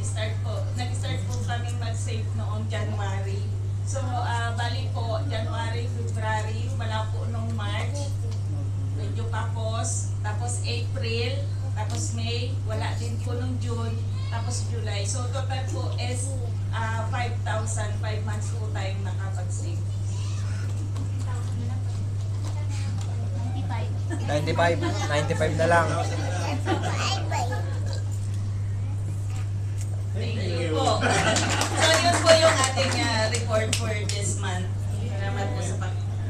Nag-start po kami mag-save noong January. So bali po, January, February, wala po nung March. Medyo kapos. Tapos April, tapos May, wala din po nung June, tapos July. So total po is 5,000, 5 months po tayong nakapag-save. 95 na lang. Thank you po. So yun po yung ating report for this month. Salamat po sa Panginoon.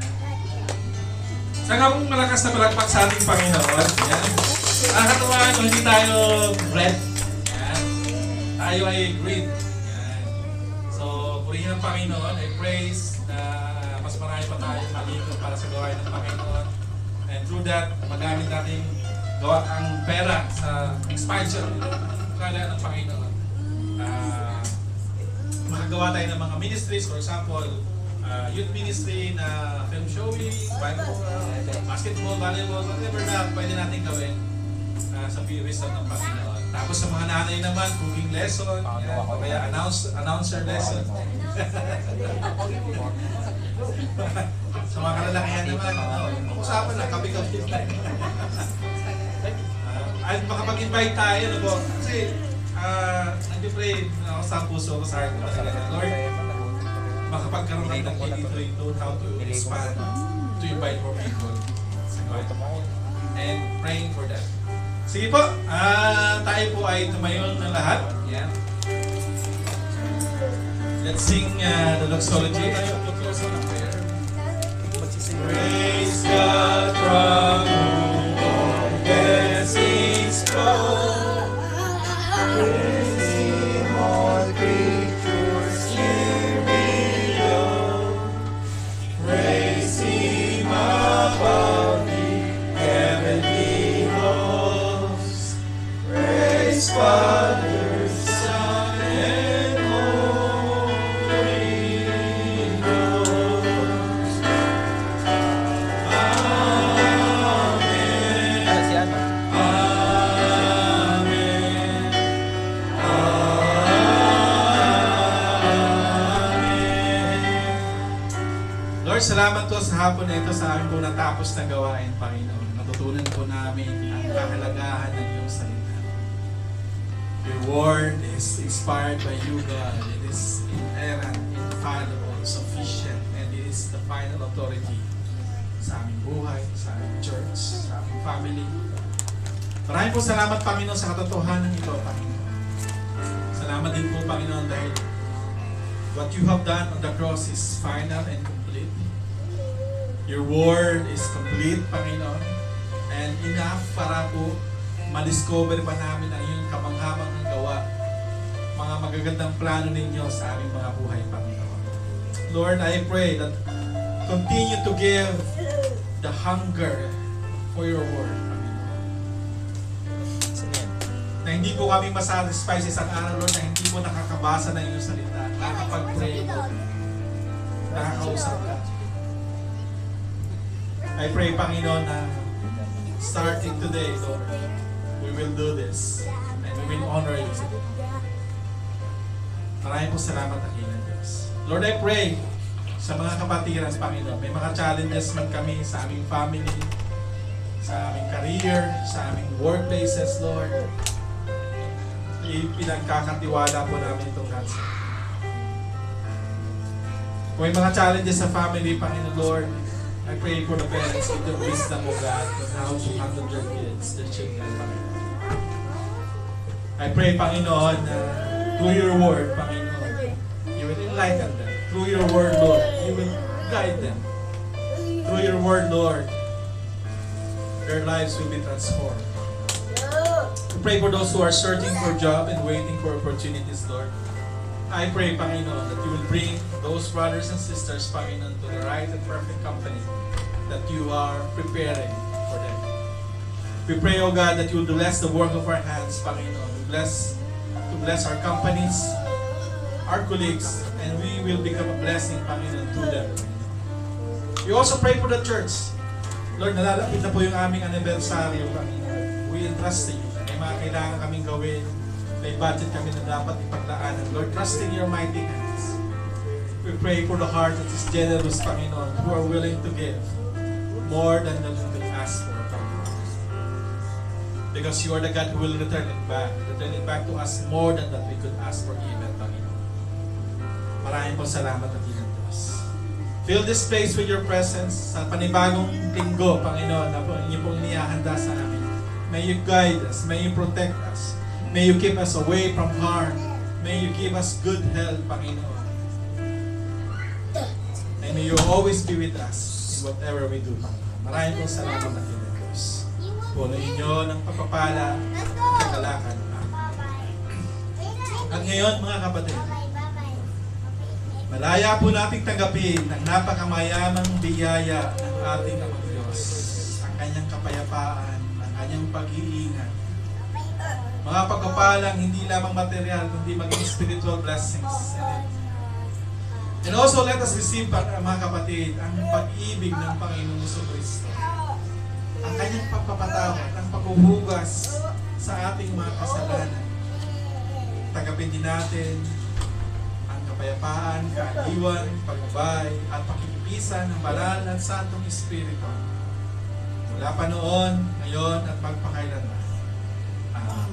Sa nga pong malakas na palagpak sa ating Panginoon. Yan. Nakakatuwa kung hindi tayo bread. Yan. Tayo ay greed. Yan. So, purihin ang Panginoon. I praise na mas marami pa tayong malikot para sa gawain ng Panginoon. And through that, magamit natin gawa ang pera sa expansion ng kaya ng Panginoon. Makagawa tayo ng mga ministries, for example, youth ministry na film showing, Bible, basketball, volleyball, whatever na pwede natin gawin sa wisdom ng Panginoon. Tapos sa mga nanay naman, cooking lesson, yan, o kaya announcer lesson. Sa mga kalalakihan naman, usapan na, kapi-kapi. At makapag-invite tayo, ano po? Kasi, nag-pray ako sa puso ko sa heart ko talaga. Lord, makapagkaroon ng takili dito yung know how to expand, to invite more people sa gawain. And praying for that. Sige po, tayo po ay tumayo ng lahat. Yan. Let's sing the doxology. Tayo po close on prayer. Praise God from whom all blessings flow. Praise Him, all creatures here below. Praise Him above the heavenly hosts. Praise Father, Son, and Holy Ghost. Amen. Si ano? Lord, salamat po sa hapon na ito sa amin po natapos na gawain, Panginoon. Natutunan po namin ang kahalagahan ng iyong salita. Your word is inspired by you, God. It is inerrant, infallible, sufficient, and it is the final authority sa aming buhay, sa aming church, sa aming family. Maraming po salamat, Panginoon, sa katotohanan ito, Panginoon. Salamat din po, Panginoon, dahil what you have done on the cross is final and complete. Your word is complete, Panginoon, and enough para po ma-discover pa namin ang iyong kamanghamanghang gawa, mga magagandang plano ninyo sa aming mga buhay, Panginoon. Lord, I pray that continue to give the hunger for your word, Panginoon. na hindi po kami masatisfy sa isang araw, Lord, na hindi po nakakabasa ng iyong salita, nakakapag-pray, Lord, nakakausap ka. I pray, Panginoon, na starting today, Lord, we will do this and we will honor you today. Maraming po salamat, Dakilang Diyos. Lord, I pray sa mga kapatiran, Panginoon, may mga challenges man kami sa aming family, sa aming career, sa aming workplaces, Lord. Pinagkakatiwala po namin itong cancer. Kung may mga challenges sa family, Panginoon, Lord, I pray for the parents with the wisdom of God on how to handle their kids, their children, Panginoon. I pray, Panginoon, na through your word, Panginoon, you will enlighten them. Through your word, Lord, you will guide them. Through your word, Lord, their lives will be transformed. We pray for those who are searching for a job and waiting for opportunities, Lord. I pray, Panginoon, that you will bring those brothers and sisters, Panginoon, to the right and perfect company that you are preparing for them. We pray, O God, that you will bless the work of our hands, Panginoon. To bless our companies, our colleagues, and we will become a blessing, Panginoon, to them. We also pray for the church. Lord, nalalapit na po yung aming anniversary, Panginoon. We entrust to you. May mga kailangan kaming gawin. May budget kami na dapat ipaglaanan. Lord, trust in your mighty hands. We pray for the heart that is generous, Panginoon, who are willing to give more than we can ask for, Panginoon. Because you are the God who will return it back to us more than that we could ask for even, Panginoon. Maraming po salamat at Diyos. Fill this place with your presence sa panibagong linggo, Panginoon, na po inyo pong inihahanda sa amin. May you guide us, may you protect us, may you keep us away from harm, may you give us good health, Panginoon. And may you always be with us in whatever we do, Panginoon. Maraming po salamat at Diyos. Punuin niyo ng pagpapala at kagalakan. At ngayon, mga kapatid, malaya po nating tanggapin ang napakamayamang biyaya ng ating Amang Diyos, ang kanyang kapayapaan, ang kanyang pag-iingat. Mga pagpapalang hindi lamang material, kundi maging spiritual blessings. And also let us receive, mga kapatid, ang pag-ibig ng Panginoon Jesucristo. Ang kanyang pagpapatawad, ang paghuhugas sa ating mga kasalanan. Tanggapin din natin ang kapayapaan, kaaliwan, pagbabay, at pakikipisan ng banal at santong Espiritu. Mula pa noon, ngayon, at magpakailanman. Amen.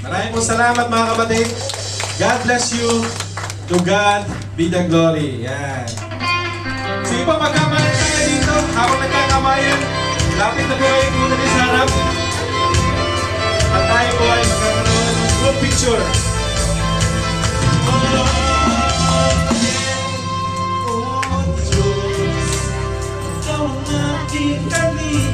Maraming po salamat, mga kapatid. God bless you. To God be the glory. Yan. Sige po, magkamayan tayo dito. Habang nagkakamayan, lapit na po kayo muna sa harap. At tayo po ay magkakaroon ng group picture. Oh, Diyos, ikaw ang aking kami.